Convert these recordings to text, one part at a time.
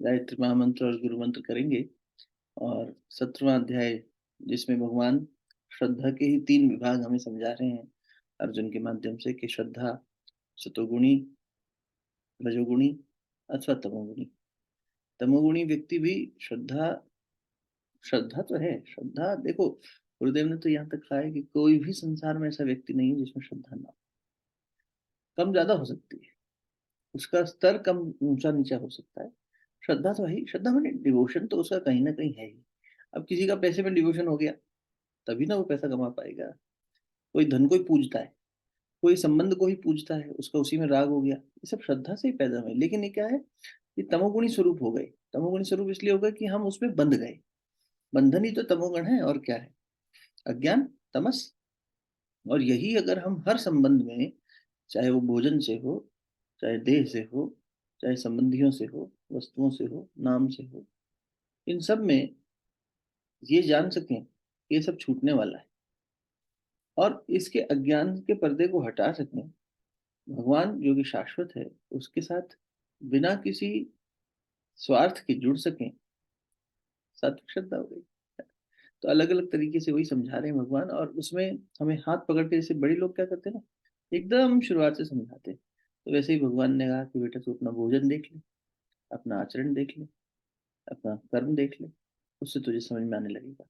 गायत्री महामंत्र और गुरु मंत्र करेंगे। और 17वां अध्याय, जिसमें भगवान श्रद्धा के ही 3 विभाग हमें समझा रहे हैं अर्जुन के माध्यम से, कि श्रद्धा सतोगुणी, रजोगुणी अथवा तमोगुणी। तमोगुणी व्यक्ति भी श्रद्धा श्रद्धा तो है। श्रद्धा देखो, गुरुदेव ने तो यहाँ तक कहा है कि कोई भी संसार में ऐसा व्यक्ति नहीं है जिसमें श्रद्धा ना हो। कम ज्यादा हो सकती है, उसका स्तर कम ऊंचा नीचा हो सकता है। श्रद्धा तो है ही। श्रद्धा मैंने डिवोशन तो उसका कहीं ना कहीं है ही। अब किसी का पैसे में डिवोशन हो गया, तभी ना वो पैसा कमा पाएगा। कोई धन को ही पूजता है, कोई संबंध को ही पूजता है, उसका उसी में राग हो गया। ये सब श्रद्धा से ही पैदा हुए। लेकिन ये क्या है, ये तमोगुणी स्वरूप हो गए। तमोगुणी स्वरूप इसलिए हो गए कि हम उसमें बंध गए। बंधन ही तो तमोगुण है, और क्या है? अज्ञान, तमस। और यही अगर हम हर संबंध में, चाहे वो भोजन से हो, चाहे देह से हो, चाहे संबंधियों से हो, वस्तुओं से हो, नाम से हो, इन सब में ये जान सकें कि ये सब छूटने वाला है, और इसके अज्ञान के पर्दे को हटा सकें, भगवान जो कि शाश्वत है उसके साथ बिना किसी स्वार्थ के जुड़ सकें, सात्विक श्रद्धा हो गई। तो अलग अलग तरीके से वही समझा रहे हैं भगवान। और उसमें हमें हाथ पकड़ के, जैसे बड़े लोग क्या करते हैं ना, एकदम शुरुआत से समझाते हैं, तो वैसे ही भगवान ने कहा कि बेटा तू अपना भोजन देख ले, अपना आचरण देख ले, अपना कर्म देख ले, उससे तुझे समझ में आने लगेगा।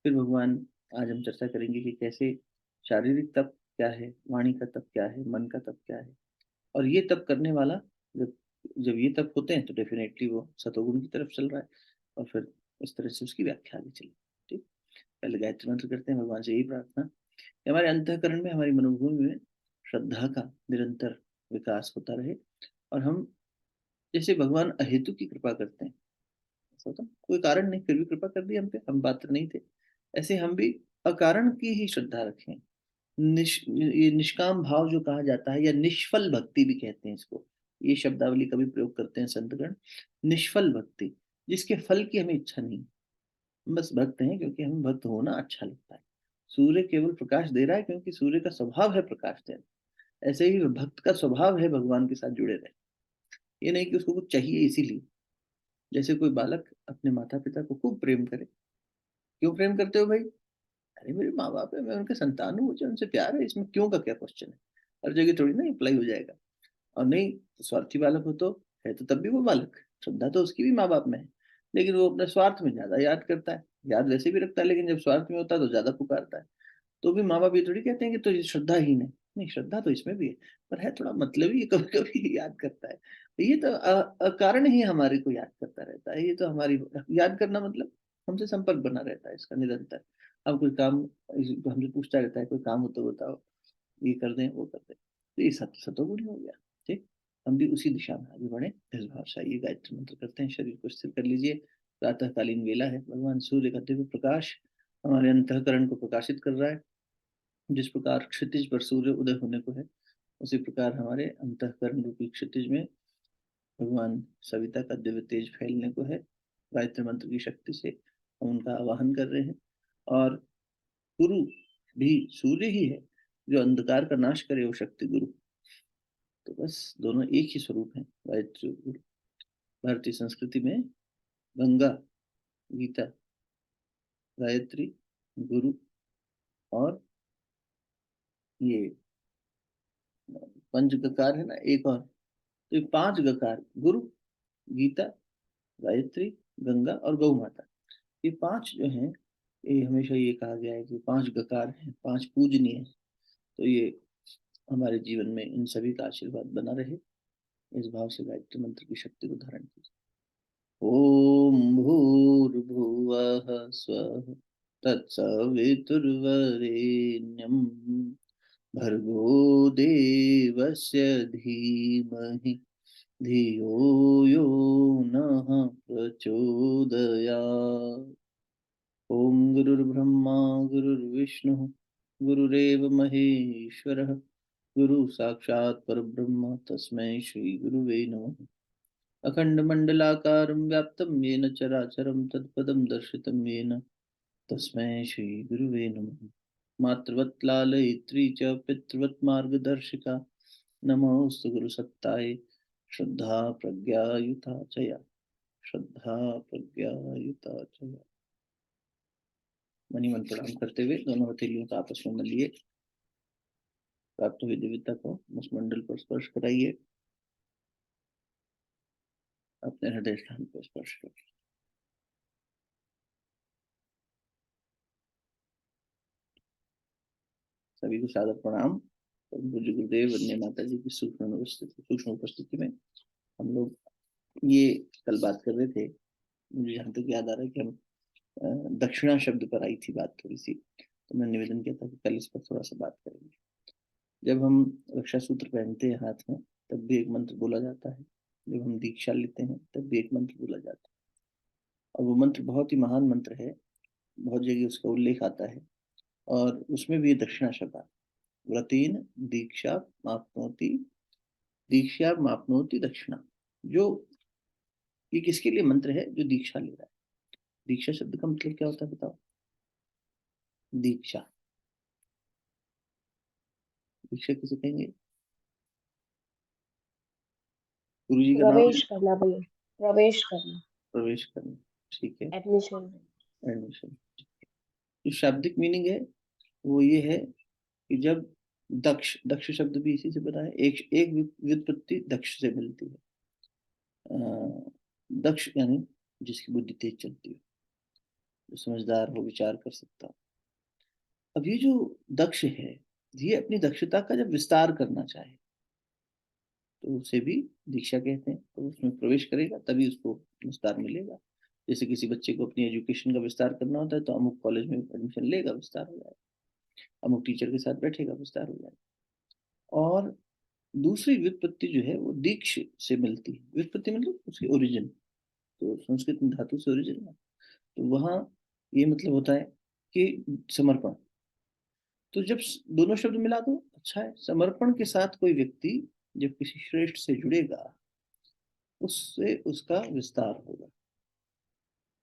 फिर भगवान, आज हम चर्चा करेंगे कि कैसे शारीरिक तप क्या है, वाणी का तप क्या है, मन का तप क्या है। और ये तप करने वाला, जब जब ये तप होते हैं तो डेफिनेटली वो सतोगुण की तरफ चल रहा है। और फिर इस तरह से उसकी व्याख्या आगे चली। ठीक, पहले गायत्री मंत्र करते हैं, भगवान से यही प्रार्थना कि हमारे अंतःकरण में, हमारी मनोभूमि में श्रद्धा का निरंतर विकास होता रहे। और हम, जैसे भगवान अहेतु की कृपा करते हैं, ऐसा होता है, कोई कारण नहीं फिर भी कृपा कर दी हम पे, हम पात्र नहीं थे, ऐसे हम भी अकारण की ही श्रद्धा रखें। ये निष्काम भाव जो कहा जाता है, या निष्फल भक्ति भी कहते हैं इसको, ये शब्दावली का भी प्रयोग करते हैं संतगण। निष्फल भक्ति, जिसके फल की हमें इच्छा नहीं, हम बस भक्त हैं क्योंकि हमें भक्त होना अच्छा लगता है। सूर्य केवल प्रकाश दे रहा है क्योंकि सूर्य का स्वभाव है प्रकाश देना। ऐसे ही भक्त का स्वभाव है भगवान के साथ जुड़े रहे। ये नहीं कि उसको कुछ चाहिए इसीलिए। जैसे कोई बालक अपने माता पिता को खूब प्रेम करे, क्यों प्रेम करते हो भाई? अरे मेरे माँ बाप है, मैं उनके संतान हूँ, मुझे उनसे प्यार है, इसमें क्यों का क्या क्वेश्चन है? हर जगह थोड़ी ना अप्लाई हो जाएगा। और नहीं तो स्वार्थी बालक हो तो, है तो तब भी वो बालक, श्रद्धा तो उसकी भी माँ बाप में है, लेकिन वो अपने स्वार्थ में ज्यादा याद करता है। याद वैसे भी रखता है, लेकिन जब स्वार्थ में होता है तो ज्यादा पुकारता है। तो भी माँ बाप ये थोड़ी कहते हैं कि तो ये श्रद्धाहीन है। नहीं, श्रद्धा तो इसमें भी है, पर है थोड़ा मतलब ही कभी कभी याद करता है। तो ये तो अकारण ही हमारे को याद करता रहता है। ये तो हमारी याद करना मतलब हमसे संपर्क बना रहता है इसका निरंतर। अब कोई काम हमसे पूछता रहता है, कोई काम हो तो बताओ, ये कर दें वो कर दें। तो ये सतोगुण हो गया। ठीक, हम भी उसी दिशा में आगे बढ़े इस भाव से। आइए गायत्री मंत्र करते हैं। शरीर को स्थिर कर लीजिए। प्रातःकालीन वेला है, भगवान सूर्य का दिव्य प्रकाश हमारे अंतःकरण को प्रकाशित कर रहा है। जिस प्रकार क्षितिज पर सूर्य उदय होने को है, उसी प्रकार हमारे अंतःकरण रूपी क्षितिज में भगवान सविता का दिव्य तेज फैलने को है। गायत्री मंत्र की शक्ति से हम उनका आवाहन कर रहे हैं। और गुरु भी सूर्य ही है, जो अंधकार का नाश करे, वो शक्ति गुरु। तो बस दोनों एक ही स्वरूप हैं, गायत्री और गुरु। भारतीय संस्कृति में गंगा, गीता, गायत्री, गुरु, और ये पंच गकार है ना एक और, तो ये 5 गकार, गुरु, गीता, गायत्री, गंगा और गौ माता, ये 5 जो हैं, ये हमेशा ये कहा गया है कि 5 गकार हैं, 5 पूजनीय हैं। तो ये हमारे जीवन में इन सभी का आशीर्वाद बना रहे। इस भाव से गायत्री मंत्र की शक्ति को धारण कीजिए। ओम भूर्भुवः स्वः तत्सवितुर्वरेण्यं भर्गो देवस्य धीमहि धियो यो नः प्रचोदयात्। ओम गुरुर्ब्रह्मा गुरुर्विष्णु गुरुरेव महेश्वरः गुरु साक्षात् परब्रह्म तस्मै श्री गुरुवे नमः। अखण्डमण्डलाकारं व्याप्तं येन चराचरं तत्पदं दर्शितं येन तस्मै श्रीगुरुवे नमः। मातृवत् लालयित्री च पितृवत् मार्गदर्शिका नमोऽस्तु गुरुसत्ताय श्रद्धा प्रज्ञायुता च या। श्रद्धा प्रज्ञा युता च। मणि मन प्रणाम करते हुए दोनों हथेलियों का आपस में मलिए। प्राप्त हुई दिव्यता को मुखमंडल पर स्पर्श कराइए। अपने हृदय स्थान पर स्पर्श करिए। सभी को सादर प्रणाम। पूज्य गुरुदेव वंदे माता जी की सूक्ष्म उपस्थिति में हम लोग ये कल बात कर रहे थे। मुझे जहाँ तक याद आ रहा है कि हम दक्षिणा शब्द पर आई थी बात थोड़ी सी, तो मैंने निवेदन किया था कि कल इस पर थोड़ा सा बात करेंगे। जब हम रक्षा सूत्र पहनते हैं हाथ में तब भी एक मंत्र बोला जाता है। जब हम दीक्षा लेते हैं तब भी एक मंत्र बोला जाता है, और वो मंत्र बहुत ही महान मंत्र है। बहुत जगह उसका उल्लेख आता है और उसमें भी दक्षिणा शब्द आता है। व्रतेन दीक्षा मापनोति, दीक्षा मापनोति दक्षिणा। जो ये किसके लिए मंत्र है? जो दीक्षा ले रहा है। दीक्षा शब्द का मतलब क्या होता है बताओ? दीक्षा, दीक्षा किसे कहेंगे? गुरु जी का नाम है? प्रवेश करना भैया, प्रवेश करना, प्रवेश करना, ठीक है। एडमिशन। एडमिशन। जो शाब्दिक मीनिंग है वो ये है कि जब दक्ष, दक्ष शब्द भी इसी से बना है। एक एक व्युत्पत्ति दक्ष से मिलती है। दक्ष यानी जिसकी बुद्धि तेज चलती है, जो समझदार हो, विचार कर सकता हो। अब ये जो दक्ष है, ये अपनी दक्षता का जब विस्तार करना चाहे तो उसे भी दीक्षा कहते हैं। तो उसमें प्रवेश करेगा तभी उसको विस्तार मिलेगा। जैसे किसी बच्चे को अपनी एजुकेशन का विस्तार करना होता है तो अमुक कॉलेज में एडमिशन लेगा, विस्तार हो जाएगा। अमुक टीचर के साथ बैठेगा, विस्तार हो जाएगा। और दूसरी व्युत्पत्ति जो है वो दीक्ष से मिलती है। व्युत्पत्ति मतलब उसकी ओरिजिन, तो संस्कृत में धातु से ओरिजिन है। तो वहाँ ये मतलब होता है कि समर्पण। तो जब दोनों शब्द मिला दो अच्छा है। समर्पण के साथ कोई व्यक्ति जब किसी श्रेष्ठ से जुड़ेगा उससे उसका विस्तार होगा।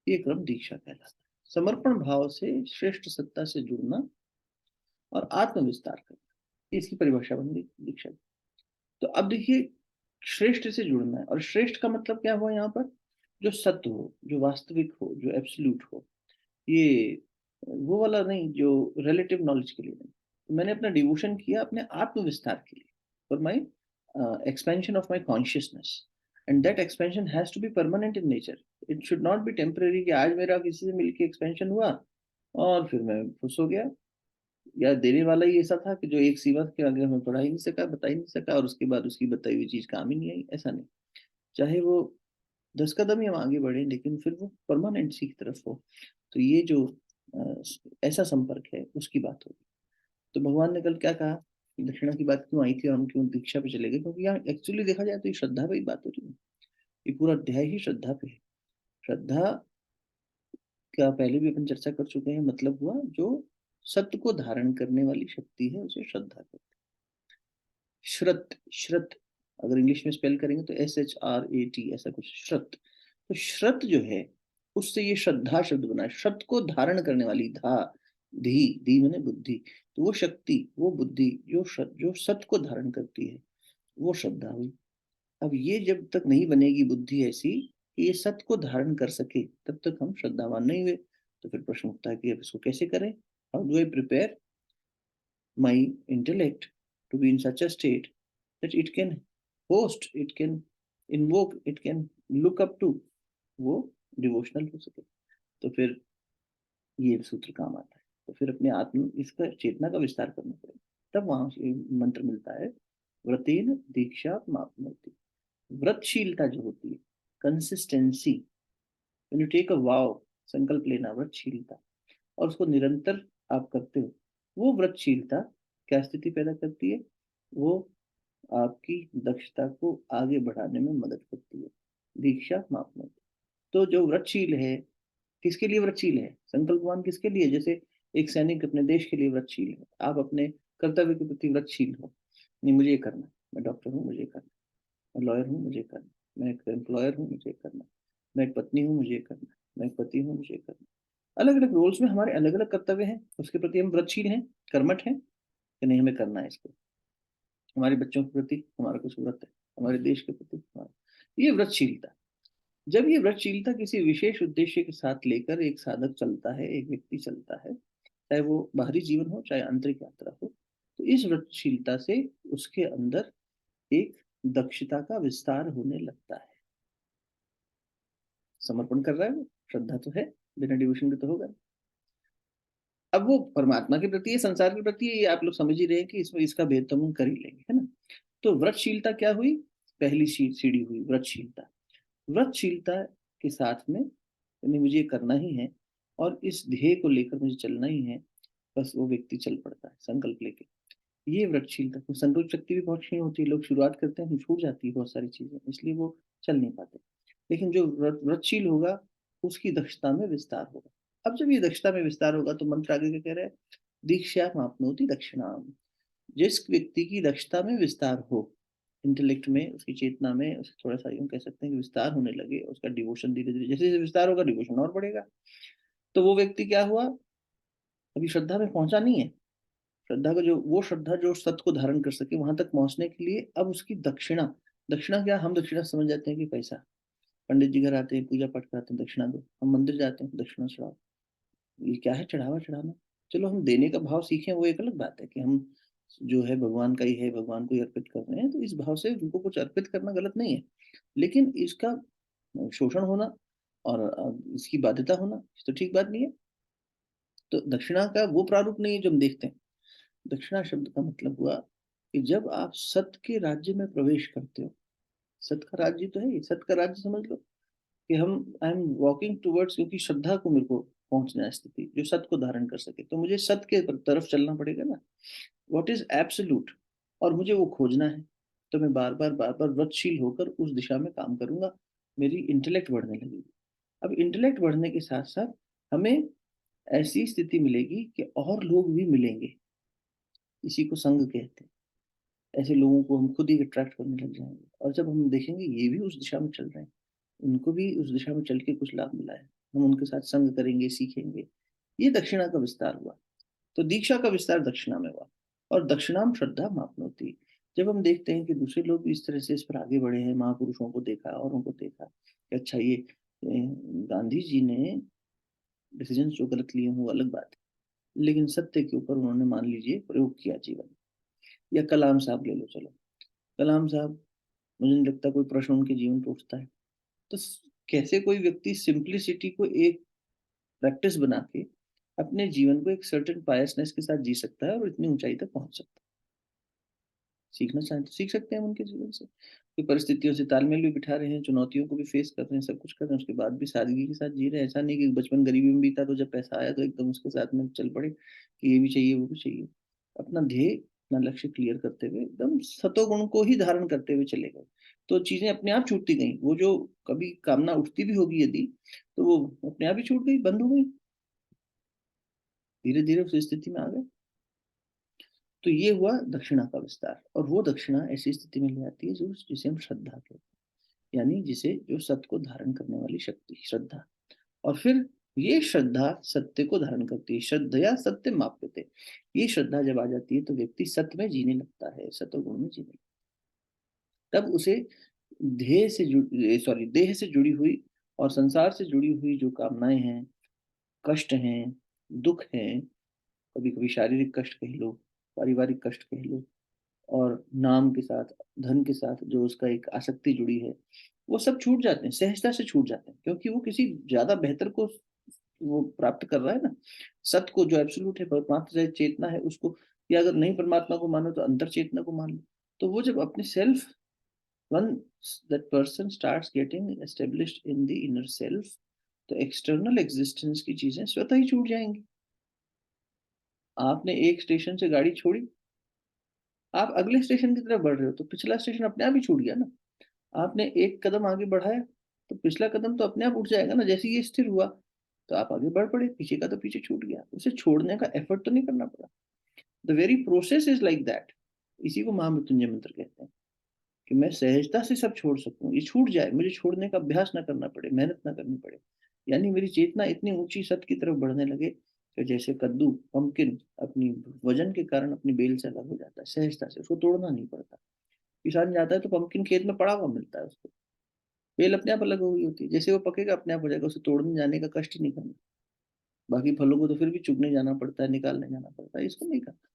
ये क्रम दीक्षा कहलाता है। समर्पण भाव से श्रेष्ठ सत्ता से जुड़ना और आत्म विस्तार करना, इसकी परिभाषा बन गई दीक्षा। तो अब देखिए, श्रेष्ठ से जुड़ना है, और श्रेष्ठ का मतलब क्या हुआ यहाँ पर? जो सत्य हो, जो वास्तविक हो, जो एब्सोल्यूट हो। ये वो वाला नहीं जो रिलेटिव नॉलेज के लिए नहीं। तो मैंने अपना डिवोशन किया अपने आत्म विस्तार के लिए, for my expansion of my consciousness. And that expansion has to be permanent in nature. It should not be temporary कि आज मेरा किसी से मिलकर एक्सपेंशन हुआ और फिर मैं खुश हो गया। या देने वाला ही ऐसा था कि जो एक सीमा के आगे हमें पढ़ा ही नहीं सका, बता ही नहीं सका, और उसके बाद उसकी बताई हुई चीज काम ही नहीं आई। ऐसा नहीं। चाहे वो 10 कदम ही हम आगे बढ़े लेकिन फिर वो परमानेंट सी की तरफ हो। तो ये जो अ, ऐसा संपर्क है उसकी बात होगी। तो भगवान ने कल क्या कहा? दक्षिणा की बात क्यों आई थी और हम क्यों दीक्षा पे चले गए? क्योंकि यहाँ एक्चुअली देखा जाए तो ये श्रद्धा पे ही बात हो रही है। ये पूरा अध्याय ही श्रद्धा पे है। श्रद्धा का पहले भी अपन चर्चा कर चुके हैं। मतलब हुआ जो सत्य को धारण करने वाली शक्ति है उसे श्रद्धा कहते हैं। श्रत, श्रत अगर इंग्लिश में स्पेल करेंगे तो SHRAT ऐसा कुछ, श्रत। तो श्रत जो है उससे ये श्रद्धा शब्द बना है। श्रत को धारण करने वाली, धा, धी, धी मैंने बुद्धि। तो वो शक्ति, वो बुद्धि जो सत्य को धारण करती है वो श्रद्धा हुई। अब ये जब तक नहीं बनेगी बुद्धि ऐसी कि ये सत्य को धारण कर सके, तब तक हम श्रद्धावान नहीं हुए। तो फिर प्रश्न उठता है कि अब इसको कैसे करें? How do I prepare my intellect to be in such a state that it can host, it can invoke, it can look up to, वो डिवोशनल हो सके। तो फिर ये सूत्र काम आता है। तो फिर अपने आत्म इसका चेतना का विस्तार करना पड़ेगा, तब वहां से मंत्र मिलता है। व्रतेन दीक्षा मापनोति। व्रतशीलता जो होती है, consistency, when you take a vow, संकल्प लेना, व्रतशीलता, और उसको निरंतर आप करते हो, वो व्रतशीलता क्या स्थिति पैदा करती है? वो आपकी दक्षता को आगे बढ़ाने में मदद करती है। दीक्षा मापने। तो जो व्रतशील है, किसके लिए व्रतशील है? संकल्पवान किसके लिए? जैसे एक सैनिक अपने देश के लिए व्रतशील है। आप अपने कर्तव्य के प्रति व्रतशील हो। नहीं, मुझे ये करना, मैं डॉक्टर हूँ मुझे करना, मैं लॉयर हूँ मुझे करना, मैं एक एम्प्लॉयर हूँ मुझे करना, मैं एक पत्नी हूँ मुझे करना, मैं एक पति हूँ मुझे करना। अलग अलग रोल्स में हमारे अलग अलग कर्तव्य हैं, उसके प्रति हम व्रतशील हैं, कर्मठ हैं कि नहीं, हमें करना है इसको। हमारे बच्चों के प्रति हमारा कुछ व्रत है, हमारे देश के प्रति हमारा, ये व्रतशीलता। जब ये व्रतशीलता किसी विशेष उद्देश्य के साथ लेकर एक साधक चलता है, एक व्यक्ति चलता है, चाहे वो बाहरी जीवन हो, चाहे आंतरिक यात्रा हो, तो इस व्रतशीलता से उसके अंदर एक दक्षता का विस्तार होने लगता है। समर्पण कर रहा है वो, श्रद्धा तो है, बिना डिवोशन के तो होगा। अब वो परमात्मा के प्रति है, संसार के प्रति है, ये आप लोग समझ ही रहे हैं कि इसमें इसका भेद तो हम कर ही लेंगे, है ना। तो व्रतशीलता क्या हुई? पहली सीढ़ी हुई व्रतशीलता। व्रतशीलता के साथ में यानी मुझे ये करना ही है और इस ध्येय को लेकर मुझे चलना ही है, बस वो व्यक्ति चल पड़ता है संकल्प लेके। ये व्रतशीलता, तो संकल्प शक्ति भी बहुत क्षीण होती है, लोग शुरुआत करते हैं छूट जाती है बहुत सारी चीजें, इसलिए वो चल नहीं पाते। लेकिन जो व्रतशील होगा उसकी दक्षता में विस्तार होगा। अब जब ये दक्षता में विस्तार होगा तो मंत्र आगे क्या कह रहा है? दीक्षा मापनोति दक्षिणाम। जिस व्यक्ति की दक्षता में विस्तार हो, इंटेलेक्ट में, उसकी चेतना में, उसे थोड़ा सा यूं कह सकते हैं कि विस्तार होने लगे, उसका डिवोशन धीरे धीरे जैसे जैसे विस्तार होगा डिवोशन और बढ़ेगा। तो वो व्यक्ति क्या हुआ? अभी श्रद्धा में पहुंचा नहीं है। श्रद्धा का जो वो श्रद्धा जो सत्य को धारण कर सके, वहां तक पहुंचने के लिए अब उसकी दक्षिणा। दक्षिणा क्या? हम दक्षिणा समझ जाते हैं कि पैसा। पंडित जी घर आते हैं, पूजा पाठ कराते हैं, दक्षिणा दो। हम मंदिर जाते हैं, दक्षिणा चढ़ाओ। ये क्या है? चढ़ावा चढ़ाना। चलो हम देने का भाव सीखें, वो एक अलग बात है कि हम जो है भगवान का ही है, भगवान को ही अर्पित कर रहे हैं, तो इस भाव से उनको कुछ अर्पित करना गलत नहीं है। लेकिन इसका शोषण होना और इसकी बाध्यता होना तो ठीक बात नहीं है। तो दक्षिणा का वो प्रारूप नहीं है जो हम देखते हैं। दक्षिणा शब्द का मतलब हुआ कि जब आप सत्य के राज्य में प्रवेश करते हो, सत्य का राज्य तो है ये, सत्य का राज्य समझ लो कि हम आई एम वॉकिंग टूवर्ड्स, क्योंकि श्रद्धा को मेरे को पहुंचना है स्थिति जो सत्य को धारण कर सके, तो मुझे सत्य के तरफ चलना पड़ेगा ना। व्हाट इज एब्सोल्यूट, और मुझे वो खोजना है। तो मैं बार बार व्रतशील होकर उस दिशा में काम करूंगा, मेरी इंटेलेक्ट बढ़ने लगेगी। अब इंटेलेक्ट बढ़ने के साथ साथ हमें ऐसी स्थिति मिलेगी कि और लोग भी मिलेंगे, इसी को संग कहते हैं। ऐसे लोगों को हम खुद ही अट्रैक्ट करने लग जाएंगे, और जब हम देखेंगे ये भी उस दिशा में चल रहे हैं, उनको भी उस दिशा में चल के कुछ लाभ मिला है, हम उनके साथ संग करेंगे, सीखेंगे। ये दक्षिणा का विस्तार हुआ। तो दीक्षा का विस्तार दक्षिणा में हुआ। और दक्षिणाम श्रद्धा मापनोति। जब हम देखते हैं कि दूसरे लोग भी इस तरह से इस पर आगे बढ़े हैं, महापुरुषों को देखा, औरों को देखा कि अच्छा ये गांधी जी ने डिसीजन जो गलत लिए हों वो अलग बात है, लेकिन सत्य के ऊपर उन्होंने मान लीजिए प्रयोग किया जीवन। या कलाम साहब ले लो, चलो कलाम साहब, मुझे नहीं लगता कोई प्रश्न उनके जीवन पे उठता है। तो कैसे कोई व्यक्ति सिंप्लिसिटी को एक प्रैक्टिस बना के अपने जीवन को एक सर्टेन पायसनेस के साथ जी सकता है और इतनी ऊंचाई तक पहुंच सकता है? सीखना चाहें तो सीख सकते हैं हम उनके जीवन से। कोई परिस्थितियों से तालमेल भी बिठा रहे हैं, चुनौतियों को भी फेस कर रहे हैं, सब कुछ कर रहे हैं, उसके बाद भी सादगी के साथ जी रहे हैं। ऐसा नहीं कि बचपन गरीबी में बीता तो जब पैसा आया तो एकदम उसके साथ में चल पड़े कि ये भी चाहिए वो भी चाहिए। अपना ध्येय, अपना लक्ष्य क्लियर करते हुए एकदम सतोगुण को ही धारण करते हुए चले गए, तो चीजें अपने आप छूटती गई। वो जो कभी कामना उठती भी होगी यदि, तो वो अपने आप ही छूट गई, बंद हो गई, धीरे धीरे उस स्थिति में आ गए। तो ये हुआ दक्षिणा का विस्तार। और वो दक्षिणा ऐसी स्थिति में ले आती है जो जिसे हम श्रद्धा कहते हैं, यानी जिसे जो सत्य को धारण करने वाली शक्ति श्रद्धा। और फिर ये श्रद्धा सत्य को धारण करती है, श्रद्धया सत्य माप्यते। ये श्रद्धा जब आ जाती है तो व्यक्ति सत्य में जीने लगता है, सत्व गुण में जीने लगता है। तब उसे ध्येय से सॉरी देह से जुड़ी हुई और संसार से जुड़ी हुई जो कामनाएं हैं, कष्ट हैं, दुख हैं, कभी कभी शारीरिक कष्ट कह लो, पारिवारिक कष्ट कह लो, और नाम के साथ, धन के साथ जो उसका एक आसक्ति जुड़ी है, वो सब छूट जाते हैं, सहजता से छूट जाते हैं, क्योंकि वो किसी ज्यादा बेहतर को वो प्राप्त कर रहा है ना। सत्य को जो एब्सोल्यूट है, परमात्मा से चेतना है उसको, या अगर नहीं परमात्मा को मानो तो अंतर चेतना को मान लो। तो वो जब अपने self, one that person starts getting established in the inner self, तो एक्सटर्नल एग्जिस्टेंस की चीजें स्वतः ही छूट जाएंगी। आपने एक स्टेशन से गाड़ी छोड़ी, आप अगले स्टेशन की तरफ बढ़ रहे हो, तो पिछला स्टेशन अपने आप ही छूट गया ना। आपने एक कदम आगे बढ़ाया, तो पिछला कदम तो अपने आप उठ जाएगा ना। जैसे ये स्थिर हुआ तो आप आगे बढ़ पड़े, पीछे का तो पीछे छूट गया, उसे छोड़ने का एफर्ट तो नहीं करना पड़ा। The very process is like that. इसी को महामृत्युंजय मंत्र कहते हैं कि मैं सहजता से सब छोड़ सकूं, ये छूट जाए, मुझे छोड़ने का अभ्यास ना करना पड़े, मेहनत ना करनी पड़े। यानी मेरी चेतना इतनी ऊंची सत्य की तरफ बढ़ने लगे कि जैसे कद्दू, पंपकिन, अपनी वजन के कारण अपनी बेल से अलग हो जाता है सहजता से, उसको तोड़ना नहीं पड़ता। किसान जाता है तो पंपकिन खेत में पड़ा हुआ मिलता है उसको, बेल अपने आप अलग हो गई होती है, जैसे वो पकेगा अपने आप हो जाएगा, उसे तोड़ने जाने का कष्ट ही नहीं करना। बाकी फलों को तो फिर भी चुगने जाना पड़ता है, निकालने जाना पड़ता है, इसको नहीं करना।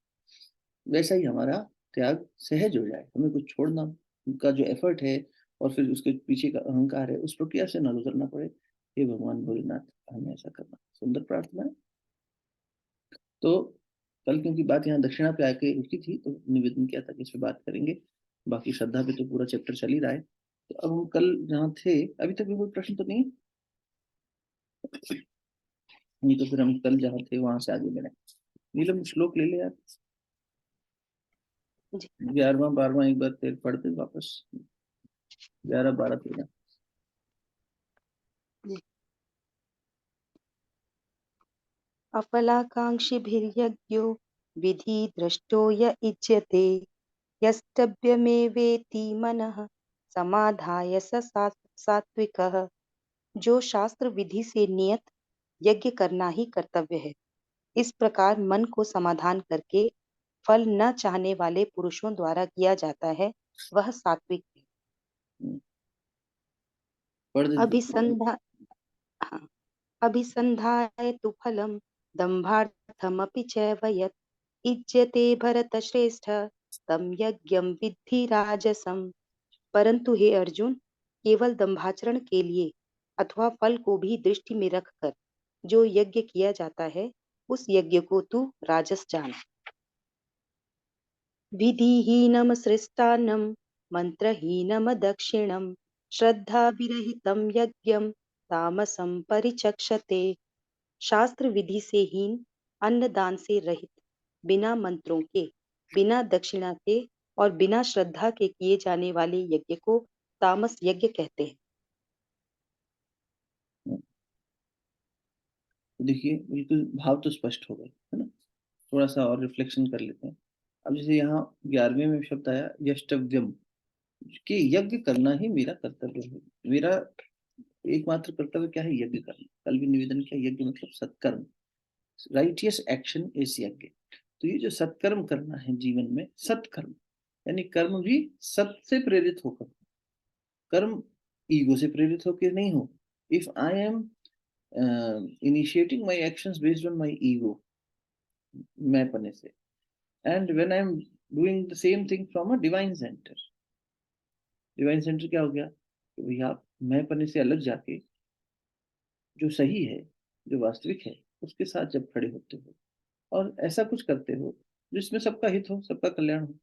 वैसा ही हमारा त्याग सहज हो जाए, हमें कुछ छोड़ना का जो एफर्ट है और फिर उसके पीछे का अहंकार है, उस प्रक्रिया से ना गुजरना पड़े। हे भगवान भोलेनाथ, हमें ऐसा करना। सुंदर प्रार्थना है। तो कल क्योंकि बात यहाँ दक्षिणा पे आके रुकी थी, तो निवेदन किया था कि इस पे बात करेंगे। बाकी श्रद्धा पे तो पूरा चैप्टर चल ही रहा है। तो अब हम कल जहाँ थे, अभी तक भी कोई प्रश्न तो नहीं? नहीं तो फिर हम कल जहाँ थे वहां से आगे बढ़े। नीलम श्लोक ले ले यार, जी 11वां 12वां एक बार फिर पढ़ दे वापस। 11 12 13। जी। अफलाकाङ्क्षिभिर्यज्ञो विधि दृष्टो य इज्यते यस्तव्यमेवेति मनः समाधाय सात्विकः। जो शास्त्र विधि से नियत यज्ञ करना ही कर्तव्य है, इस प्रकार मन को समाधान करके फल न चाहने वाले पुरुषों द्वारा किया जाता है, वह सात्विक है। पढ़ दे फिर। अभिसंधा हाँ, अभिसन्धाय तु फलं दम्भार्थमपि चैव यत् इज्यते भरतश्रेष्ठ तं यज्ञं विद्धि राजसम्। परंतु हे अर्जुन, केवल दंभाचरण के लिए अथवा फल को भी दृष्टि में रखकर जो यज्ञ किया जाता है, उस यज्ञ को तू राजस जान। विधिहीनम सृष्टान्नम मंत्रहीनम दक्षिणम श्रद्धा विरहितम यज्ञम तामसम परिचक्षते। शास्त्र विधि से हीन, अन्न दान से रहित, बिना मंत्रों के, बिना दक्षिणा के और बिना श्रद्धा के किए जाने वाले यज्ञ को तामस यज्ञ कहते हैं। देखिए बिल्कुल भाव तो स्पष्ट हो गए है ना। थोड़ा सा और रिफ्लेक्शन कर लेते हैं। अब जैसे यहाँ 11वें में शब्द आया यष्टव्यम, कि यज्ञ करना ही मेरा कर्तव्य है। मेरा एकमात्र कर्तव्य क्या है? यज्ञ करना। कल भी निवेदन किया, यज्ञ मतलब सत्कर्म, राइटियस एक्शन इज यज्ञ। तो ये जो सत्कर्म करना है जीवन में, सत्कर्म यानी कर्म भी सत से प्रेरित होकर, कर्म ईगो से प्रेरित होकर नहीं हो। If I am initiating my actions based on my ego, मैं पने से, and when I'm doing the same thing from a divine center, divine centre क्या हो गया कि भैया आप मैं पने से अलग जाके जो सही है, जो वास्तविक है, उसके साथ जब खड़े होते हो और ऐसा कुछ करते हो जिसमें सबका हित हो, सबका कल्याण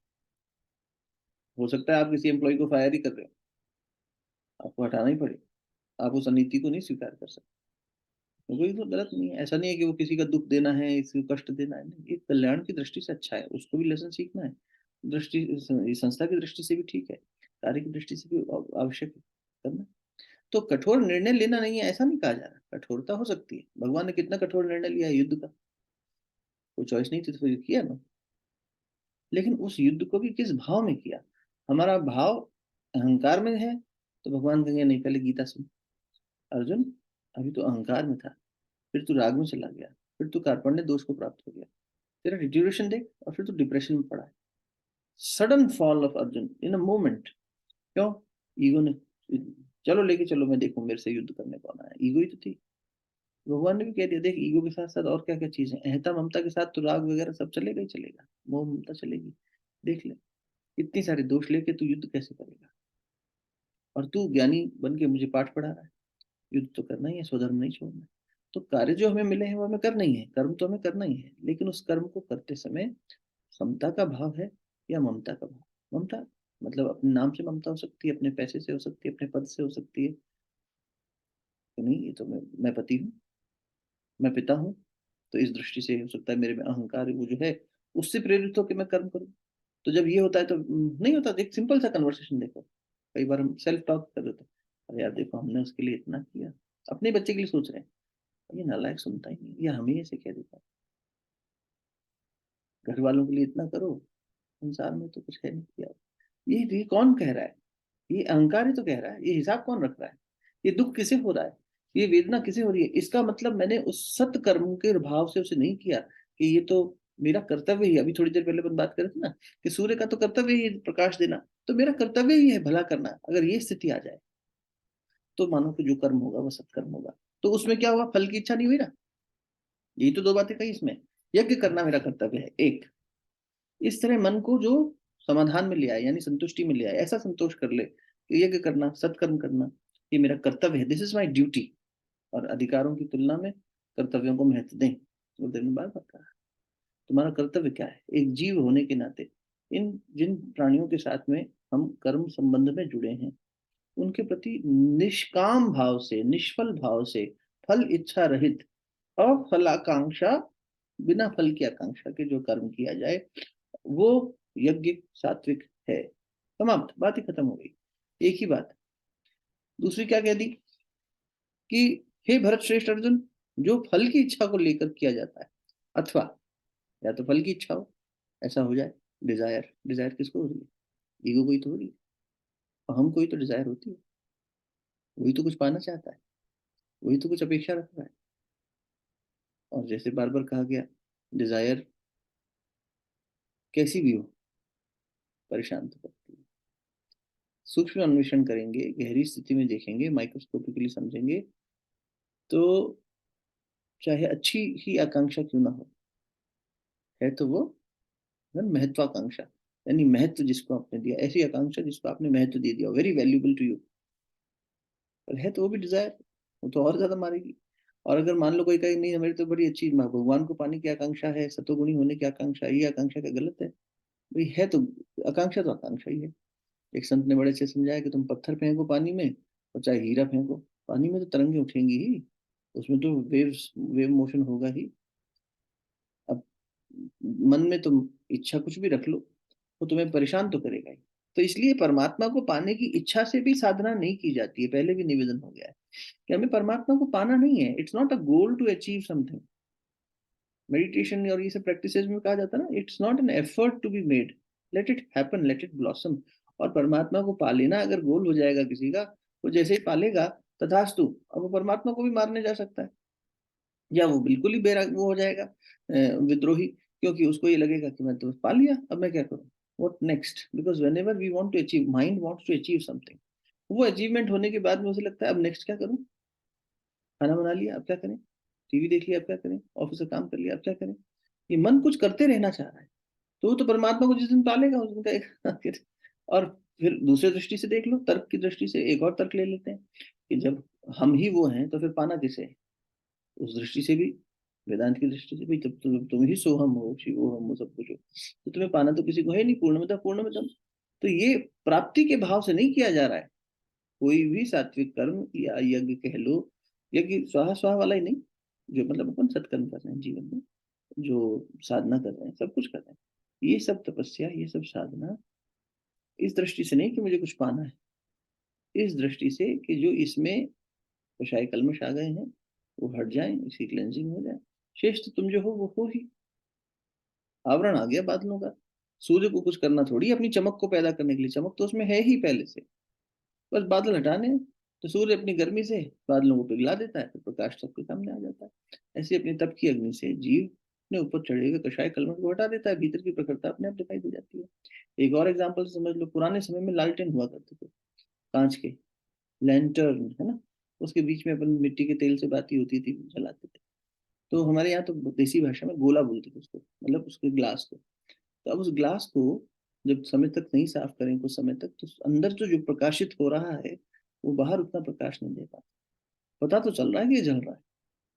हो सकता है आप किसी एम्प्लॉय को फायर ही कर रहे हो, आपको हटाना ही पड़े, आप उस अनीति को नहीं स्वीकार कर सकते। कोई तो गलत नहीं है, ऐसा नहीं है कि वो किसी का दुख देना है, इसको कष्ट देना है, नहीं, ये कल्याण की दृष्टि से अच्छा है, उसको भी लेसन सीखना है। दृष्टि संस्था की दृष्टि से भी ठीक है, कार्य की दृष्टि से भी आवश्यक है करना। तो कठोर निर्णय लेना नहीं है ऐसा नहीं कहा जा रहा, कठोरता हो सकती है। भगवान ने कितना कठोर निर्णय लिया है युद्ध का, कोई चॉइस नहीं थी तो फिर किया ना। लेकिन उस युद्ध को भी किस भाव में किया? हमारा भाव अहंकार में है तो भगवान कहेंगे नहीं, पहले गीता सुन अर्जुन, अभी तो अहंकार में था, फिर तू राग में चला गया, फिर तू कार्पण्य दोष को प्राप्त हो गया, तेरा डिट्यूरेशन देख, और फिर तू डिप्रेशन में पड़ा है। Sudden fall of Arjun in a moment. क्यों? ईगो ने, चलो लेके चलो, मैं देखूं मेरे से युद्ध करने कौन आया, ईगो ही तो थी। भगवान ने भी कह दिया देख, ईगो के साथ साथ और क्या क्या चीजें, अहंता ममता के साथ तो राग वगैरह सब चलेगा ही चलेगा, मोह ममता चलेगी। देख ले, इतनी सारे दोष लेके तू युद्ध कैसे करेगा? और तू ज्ञानी बन के मुझे पाठ पढ़ा रहा है। युद्ध तो करना ही है, स्वधर्म नहीं छोड़ना है। तो कार्य जो हमें मिले हैं वो हमें करना ही है, कर्म तो हमें करना ही है, लेकिन उस कर्म को करते समय समता का भाव है या ममता का भाव? ममता मतलब अपने नाम से ममता हो सकती है, अपने पैसे से हो सकती है, अपने पद से हो सकती है कि नहीं, ये तो मैं पति हूँ, मैं पिता हूँ, तो इस दृष्टि से हो सकता है मेरे में अहंकार वो जो है उससे प्रेरित होकर मैं कर्म करूँ। तो जब ये होता है तो नहीं होता। एक सिंपल सा कन्वर्सेशन देखो, कई बार हम सेल्फ टॉक कर देते हैं, अरे यार देखो हमने उसके लिए इतना किया, अपने बच्चे के लिए सोच रहे हैं, ये नालायक सुनता ही नहीं, ये हमें ऐसे कह देता है, घर वालों के लिए इतना करो, संसार में तो कुछ है नहीं किया। ये कौन कह रहा है? ये अहंकार ही तो कह रहा है। ये हिसाब कौन रख रहा है? ये दुख किसे हो रहा है? ये वेदना किसे हो रही है? इसका मतलब मैंने उस सत्कर्म के भाव से उसे नहीं किया कि ये तो मेरा कर्तव्य ही। अभी थोड़ी देर पहले अपन बात कर रहे थे ना कि सूर्य का तो कर्तव्य ही है प्रकाश देना, तो मेरा कर्तव्य ही है भला करना। अगर ये स्थिति आ जाए तो मानो कि जो कर्म होगा वो सत्कर्म होगा। तो उसमें क्या हुआ, फल की इच्छा नहीं हुई ना। यही तो दो बातें कही इसमें। यज्ञ करना मेरा कर्तव्य है, एक। इस तरह मन को जो समाधान में ले आए, यानी संतुष्टि में ले आए, ऐसा संतोष कर ले कि यज्ञ करना, सत्कर्म करना, ये मेरा कर्तव्य है, दिस इज माई ड्यूटी। और अधिकारों की तुलना में कर्तव्यों को महत्व दें। गुरुदेव ने बार बार कहा, तुम्हारा कर्तव्य क्या है एक जीव होने के नाते। इन जिन प्राणियों के साथ में हम कर्म संबंध में जुड़े हैं, उनके प्रति निष्काम भाव से, निष्फल भाव से, फल इच्छा रहित, अफलाकांक्षा, बिना फल की आकांक्षा के जो कर्म किया जाए, वो यज्ञ सात्विक है। समाप्त, बात ही खत्म हो गई। एक ही बात। दूसरी क्या कह दी कि हे भरत श्रेष्ठ अर्जुन, जो फल की इच्छा को लेकर किया जाता है, अथवा या तो फल की इच्छा हो, ऐसा हो जाए, डिजायर, डिजायर किसको हो रही है, ईगो को ही तो हो रही है, अहम को ही तो डिजायर होती है। वही तो कुछ पाना चाहता है, वही तो कुछ अपेक्षा रख रहा है। और जैसे बार बार कहा गया, डिजायर कैसी भी हो, परेशान तो करती है। सूक्ष्म अन्वेषण करेंगे, गहरी स्थिति में देखेंगे, माइक्रोस्कोपिकली समझेंगे, तो चाहे अच्छी ही आकांक्षा क्यों ना हो, है तो वो महत्वाकांक्षा, यानी महत्व जिसको आपने दिया, ऐसी आकांक्षा जिसको आपने महत्व दे दिया, वेरी वैल्यूबल टू यू, पर है तो वो भी डिजायर, वो तो और ज्यादा मारेगी। और अगर मान लो कोई कहे नहीं हमारी तो बड़ी अच्छी भगवान को पाने की आकांक्षा है, सतोगुणी होने की आकांक्षा, ये आकांक्षा क्या गलत है? भाई है तो आकांक्षा, तो आकांक्षा ही है। एक संत ने बड़े अच्छे समझाया कि तुम पत्थर फेंको पानी में और चाहे हीरा फेंको, पानी में तो तरंगे उठेंगी ही, उसमें तो वेव मोशन होगा ही। अब मन में तुम इच्छा कुछ भी रख लो, वो तुम्हें परेशान तो करेगा ही। तो इसलिए परमात्मा को पाने की इच्छा से भी साधना नहीं की जाती है, पहले भी निवेदन हो गया है कि हमें परमात्मा को पाना नहीं है। It's not a goal to achieve something. Meditation और ये सब प्रैक्टिसेस में कहा जाता है ना, it's not an effort to be made, let it happen, let it blossom. और परमात्मा को पा लेना अगर गोल हो जाएगा किसी का, तो जैसे ही पालेगा तथास्तु, अब वो परमात्मा को भी मारने जा सकता है, या वो बिल्कुल ही वो हो जाएगा विद्रोही, क्योंकि उसको ये लगेगा कि मैं तो पा लिया, अब मैं क्या करूं, what next. Because whenever we want to achieve, mind wants to achieve something, वो अचीवमेंट होने के बाद में उसे लगता है अब नेक्स्ट क्या करूं, खाना बना लिया अब क्या करें, टीवी देख लिया अब क्या करें, ऑफिस का काम कर लिया अब क्या करें। ये मन कुछ करते रहना चाह रहा है, तो वो तो परमात्मा को जिस दिन पालेगा उस दिन का एक और फिर दूसरे दृष्टि से देख लो, तर्क की दृष्टि से एक और तर्क ले लेते हैं कि जब हम ही वो हैं तो फिर पाना किसे है। उस दृष्टि से भी, वेदांत की दृष्टि से भी, तब तुम ही सोहम हो, शिवो हम हो, सब कुछ हो, तो तुम्हें पाना तो किसी को है नहीं, पूर्णमतः पूर्णमिदम। तो ये प्राप्ति के भाव से नहीं किया जा रहा है कोई भी सात्विक कर्म या यज्ञ कह लो। यज्ञ स्वाहा स्वाहा वाला ही नहीं, जो मतलब अपन सत्कर्म कर रहे हैं जीवन में, जो साधना कर रहे हैं, सब कुछ कर रहे हैं, ये सब तपस्या, ये सब साधना इस दृष्टि से नहीं कि मुझे कुछ पाना है, इस दृष्टि से कि जो इसमें विषय कल्मश आ गए हैं वो हट जाएं, इसकी क्लेंजिंग हो जाए। शेष तो तुम जो हो वो ही। आवरण आ गया बादलों का, सूर्य को कुछ करना थोड़ी, अपनी चमक को पैदा करने के लिए, चमक तो उसमें है ही पहले से, बस बादल हटाने हैं। तो सूर्य अपनी गर्मी से बादलों को पिघला देता है, तो प्रकाश सबके सामने आ जाता है। ऐसे अपनी तप की अग्नि से जीव ने ऊपर चढ़े हुए कषाय कलमश को हटा देता है, भीतर की प्रखरता अपने आप दिखाई दे जाती है। एक और एग्जाम्पल समझ लो, पुराने समय में लालटेन हुआ करते थे, कांच के लैंटर्न, है ना, उसके बीच में अपन मिट्टी के तेल से बाती होती थी, जलाते थे। तो हमारे यहाँ तो देसी भाषा में गोला बोलते थे उसको, मतलब उसके ग्लास को। तो अब उस ग्लास को जब समय तक नहीं साफ करें, कुछ समय तक, तो अंदर जो प्रकाशित हो रहा है वो बाहर उतना प्रकाश नहीं दे पाता। पता तो चल रहा है कि ये जल रहा है,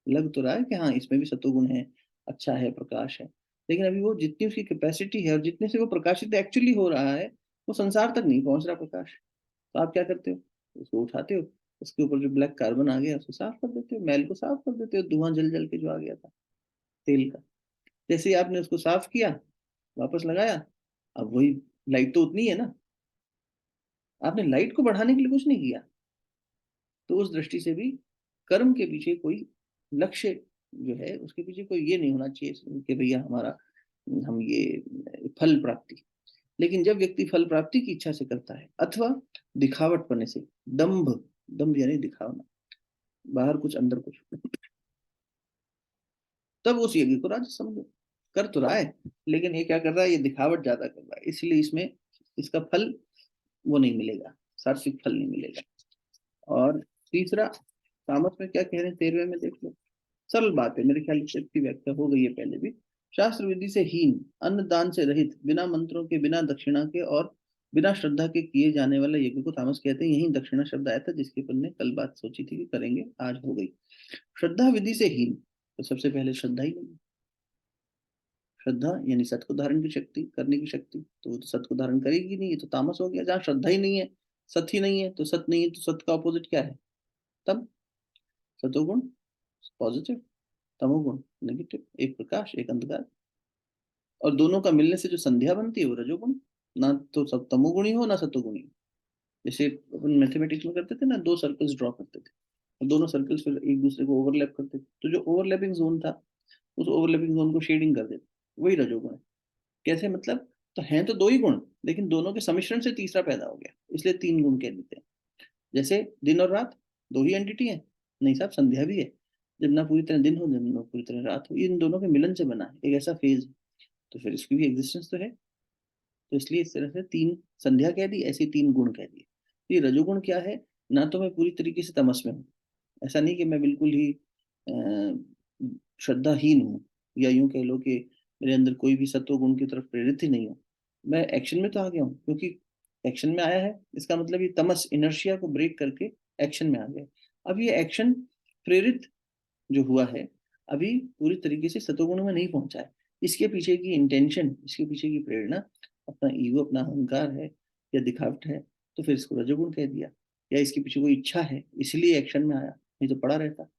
लग तो रहा है कि हाँ इसमें भी सतोगुण है, अच्छा है, प्रकाश है, लेकिन अभी वो जितनी उसकी कैपेसिटी है और जितने से वो प्रकाशित एक्चुअली हो रहा है, वो संसार तक नहीं पहुंच रहा प्रकाश। तो आप क्या करते हो, उसको उठाते हो, उसके ऊपर जो ब्लैक कार्बन आ गया उसको साफ कर देते हो, मैल को साफ कर देते हो, धुआं जल जल के जो आ गया था तेल का। जैसे ही आपने उसको साफ किया, वापस लगाया, अब वही लाइट तो उतनी है ना, आपने लाइट को बढ़ाने के लिए कुछ नहीं किया। तो उस दृष्टि से भी कर्म के पीछे कोई लक्ष्य जो है, उसके पीछे कोई ये नहीं होना चाहिए कि भैया हमारा, हम ये फल प्राप्ति। लेकिन जब व्यक्ति फल प्राप्ति की इच्छा से करता है, अथवा दिखावट पने से, दंभ, दंभ यानी दिखावना, बाहर कुछ अंदर कुछ, तब उस यज्ञ को राजस समझो। कर तो रहा है, लेकिन ये क्या कर रहा है, ये दिखावट ज्यादा कर रहा है, इसलिए इसमें इसका फल वो नहीं मिलेगा, सात्विक फल नहीं मिलेगा। और तीसरा तामस में क्या कह रहे हैं 13वें में देख लो, सरल बात है, मेरे ख्याल से इसकी व्याख्या हो गई है पहले भी। शास्त्र विधि से हीन, अन्न दान से रहित, बिना मंत्रों के, बिना दक्षिणा के और बिना श्रद्धा के किए जाने वाले यज्ञ को तामस कहते हैं। यही दक्षिणा शब्द आया था जिसकी अपन ने कल बात सोची थी कि करेंगे, आज हो गई। श्रद्धा विधि से हीन, तो सबसे पहले श्रद्धा ही नहीं। श्रद्धा यानी सत को धारण की शक्ति, करने की शक्ति, तो वो तो सत को धारण करेगी नहीं, ये तो तामस हो गया। जहाँ श्रद्धा ही नहीं है, सत ही नहीं है, तो सत नहीं है, तो सत का ऑपोजिट क्या है? तम। सतोगुण पॉजिटिव, तमोगुण नेगेटिव, एक प्रकाश एक अंधकार, और दोनों का मिलने से जो संध्या बनती है वो रजोगुण। ना तो सब तमोगुणी हो ना सतोगुणी हो। जैसे अपन मैथमेटिक्स में करते थे ना, दो सर्कल्स ड्रॉ करते थे और दोनों सर्कल्स फिर एक दूसरे को ओवरलैप करते थे, तो जो ओवरलैपिंग जोन था उस ओवरलैपिंग जोन को शेडिंग कर देते, वही रजोगुण है। कैसे मतलब? तो हैं तो दो ही गुण, लेकिन दोनों के सम्मिश्रण से तीसरा पैदा हो गया, इसलिए तीन गुण कह देते हैं। जैसे दिन और रात दो ही एंटिटी है, नहीं साहब संध्या भी है। जब ना पूरी तरह दिन हो जब ना पूरी तरह रात हो, ये इन दोनों के मिलन से बना है एक ऐसा फेज, तो फिर इसकी भी एग्जिस्टेंस तो है। तो इसलिए इस तरह से तीन संध्या कह दी, ऐसे तीन गुण कह दिए। ये रजोगुण क्या है? ना तो मैं पूरी तरीके से तमस में हूँ, ऐसा नहीं कि मैं बिल्कुल ही श्रद्धाहीन हूँ, या यूं कह लो कि मेरे अंदर कोई भी सत्व गुण की तरफ प्रेरित ही नहीं हूँ। मैं एक्शन में तो आ गया हूँ, क्योंकि एक्शन में आया है इसका मतलब ये तमस इनर्शिया को ब्रेक करके एक्शन में आ गया। अब ये एक्शन प्रेरित जो हुआ है, अभी पूरी तरीके से सतोगुण में नहीं पहुंचा है। इसके पीछे की इंटेंशन, इसके पीछे की प्रेरणा अपना ईगो, अपना अहंकार है या दिखावट है, तो फिर इसको रजोगुण कह दिया। या इसके पीछे कोई इच्छा है इसलिए एक्शन में आया, नहीं तो पड़ा रहता।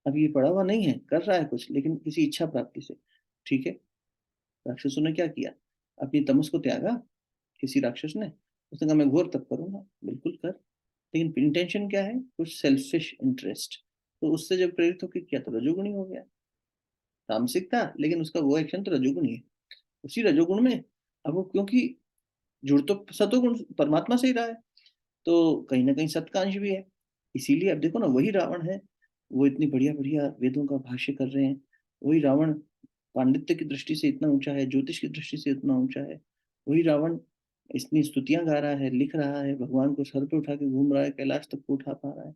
अब ये पड़ा हुआ नहीं है, कर रहा है कुछ, लेकिन किसी इच्छा प्राप्ति से। ठीक है, राक्षसों ने क्या किया? अपनी तमस को त्यागा। किसी राक्षस ने, उसने कहा मैं घोर तप करूंगा, बिल्कुल कर, लेकिन इंटेंशन क्या है? कुछ सेल्फिश इंटरेस्ट। तो उससे जब प्रेरित होकर किया तो रजोगुणी हो गया। तामसिक था लेकिन उसका वो एक्शन तो रजोगुणी है। उसी रजोगुण में अब वो, क्योंकि जुड़ तो सतोगुण परमात्मा से ही रहा है, तो कहीं ना कहीं सत्कांश भी है। इसीलिए अब देखो ना, वही रावण है, वो इतनी बढ़िया बढ़िया वेदों का भाष्य कर रहे हैं। वही रावण पांडित्य की दृष्टि से इतना ऊंचा है, ज्योतिष की दृष्टि से इतना ऊंचा है। वही रावण इतनी स्तुतियां गा रहा है, लिख रहा है, भगवान को सर पे उठा के घूम रहा है, कैलाश तक को उठा पा रहा है।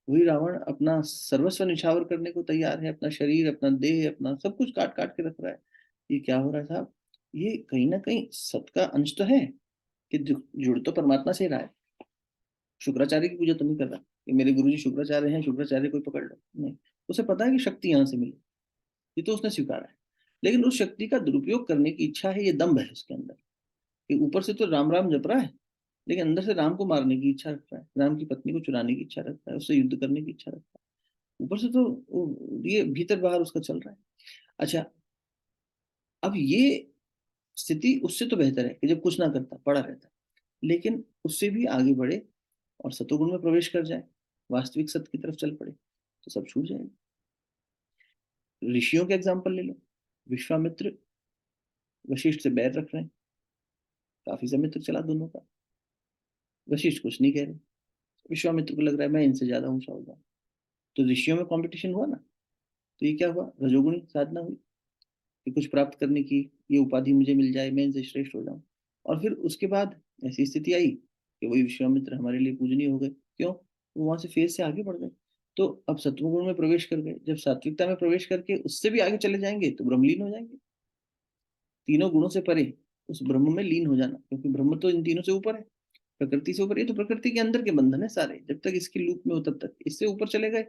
वही रावण अपना सर्वस्व निछावर करने को तैयार है, अपना शरीर, अपना देह, अपना सब कुछ काट काट के रख रहा है। ये क्या हो रहा है साहब? ये कहीं ना कहीं सत का अंश तो है, कि जुड़ तो परमात्मा से रहा है। शुक्राचार्य की पूजा तो नहीं कर रहा कि मेरे गुरुजी शुक्राचार्य हैं, शुक्राचार्य कोई पकड़ लो, नहीं। उसे पता है कि शक्ति यहाँ से मिली, ये तो उसने स्वीकारा है। लेकिन उस शक्ति का दुरुपयोग करने की इच्छा है, ये दम्भ है उसके अंदर, कि ऊपर से तो राम राम जप रहा है, लेकिन अंदर से राम को मारने की इच्छा रखता है, राम की पत्नी को चुराने की इच्छा रखता है, उससे युद्ध करने की इच्छा रखता है। ऊपर से तो ये भीतर बाहर उसका चल रहा है। अच्छा, अब ये स्थिति उससे तो बेहतर है कि जब कुछ ना करता, पड़ा रहता, लेकिन उससे भी आगे बढ़े और सतोगुण में प्रवेश कर जाए, वास्तविक सत्य की तरफ चल पड़े, तो सब छूट जाएगा। ऋषियों के एग्जाम्पल ले लो। विश्वामित्र वशिष्ठ से बैर रख रहे हैं, काफी समय तक चला दोनों का। वशिष्ठ कुछ नहीं कह रहे, विश्वामित्र को लग रहा है मैं इनसे ज्यादा ऊंचा हो जाऊं। तो ऋषियों में कंपटीशन हुआ ना, तो ये क्या हुआ? रजोगुणी साधना हुई कि कुछ प्राप्त करने की, ये उपाधि मुझे मिल जाए, मैं इनसे श्रेष्ठ हो जाऊं। और फिर उसके बाद ऐसी स्थिति आई कि वही विश्वामित्र हमारे लिए पूजनीय हो गए। क्यों? वो वहां से फेज से आगे बढ़ गए, तो अब सत्वगुण में प्रवेश कर गए। जब सात्विकता में प्रवेश करके उससे भी आगे चले जाएंगे तो ब्रह्मलीन हो जाएंगे। तीनों गुणों से परे उस ब्रह्म में लीन हो जाना, क्योंकि ब्रह्म तो इन तीनों से ऊपर है, प्रकृति से ऊपर। ये तो प्रकृति के अंदर के बंधन है सारे, जब तक इसकी लूप में हो तब तक। इससे ऊपर चले गए,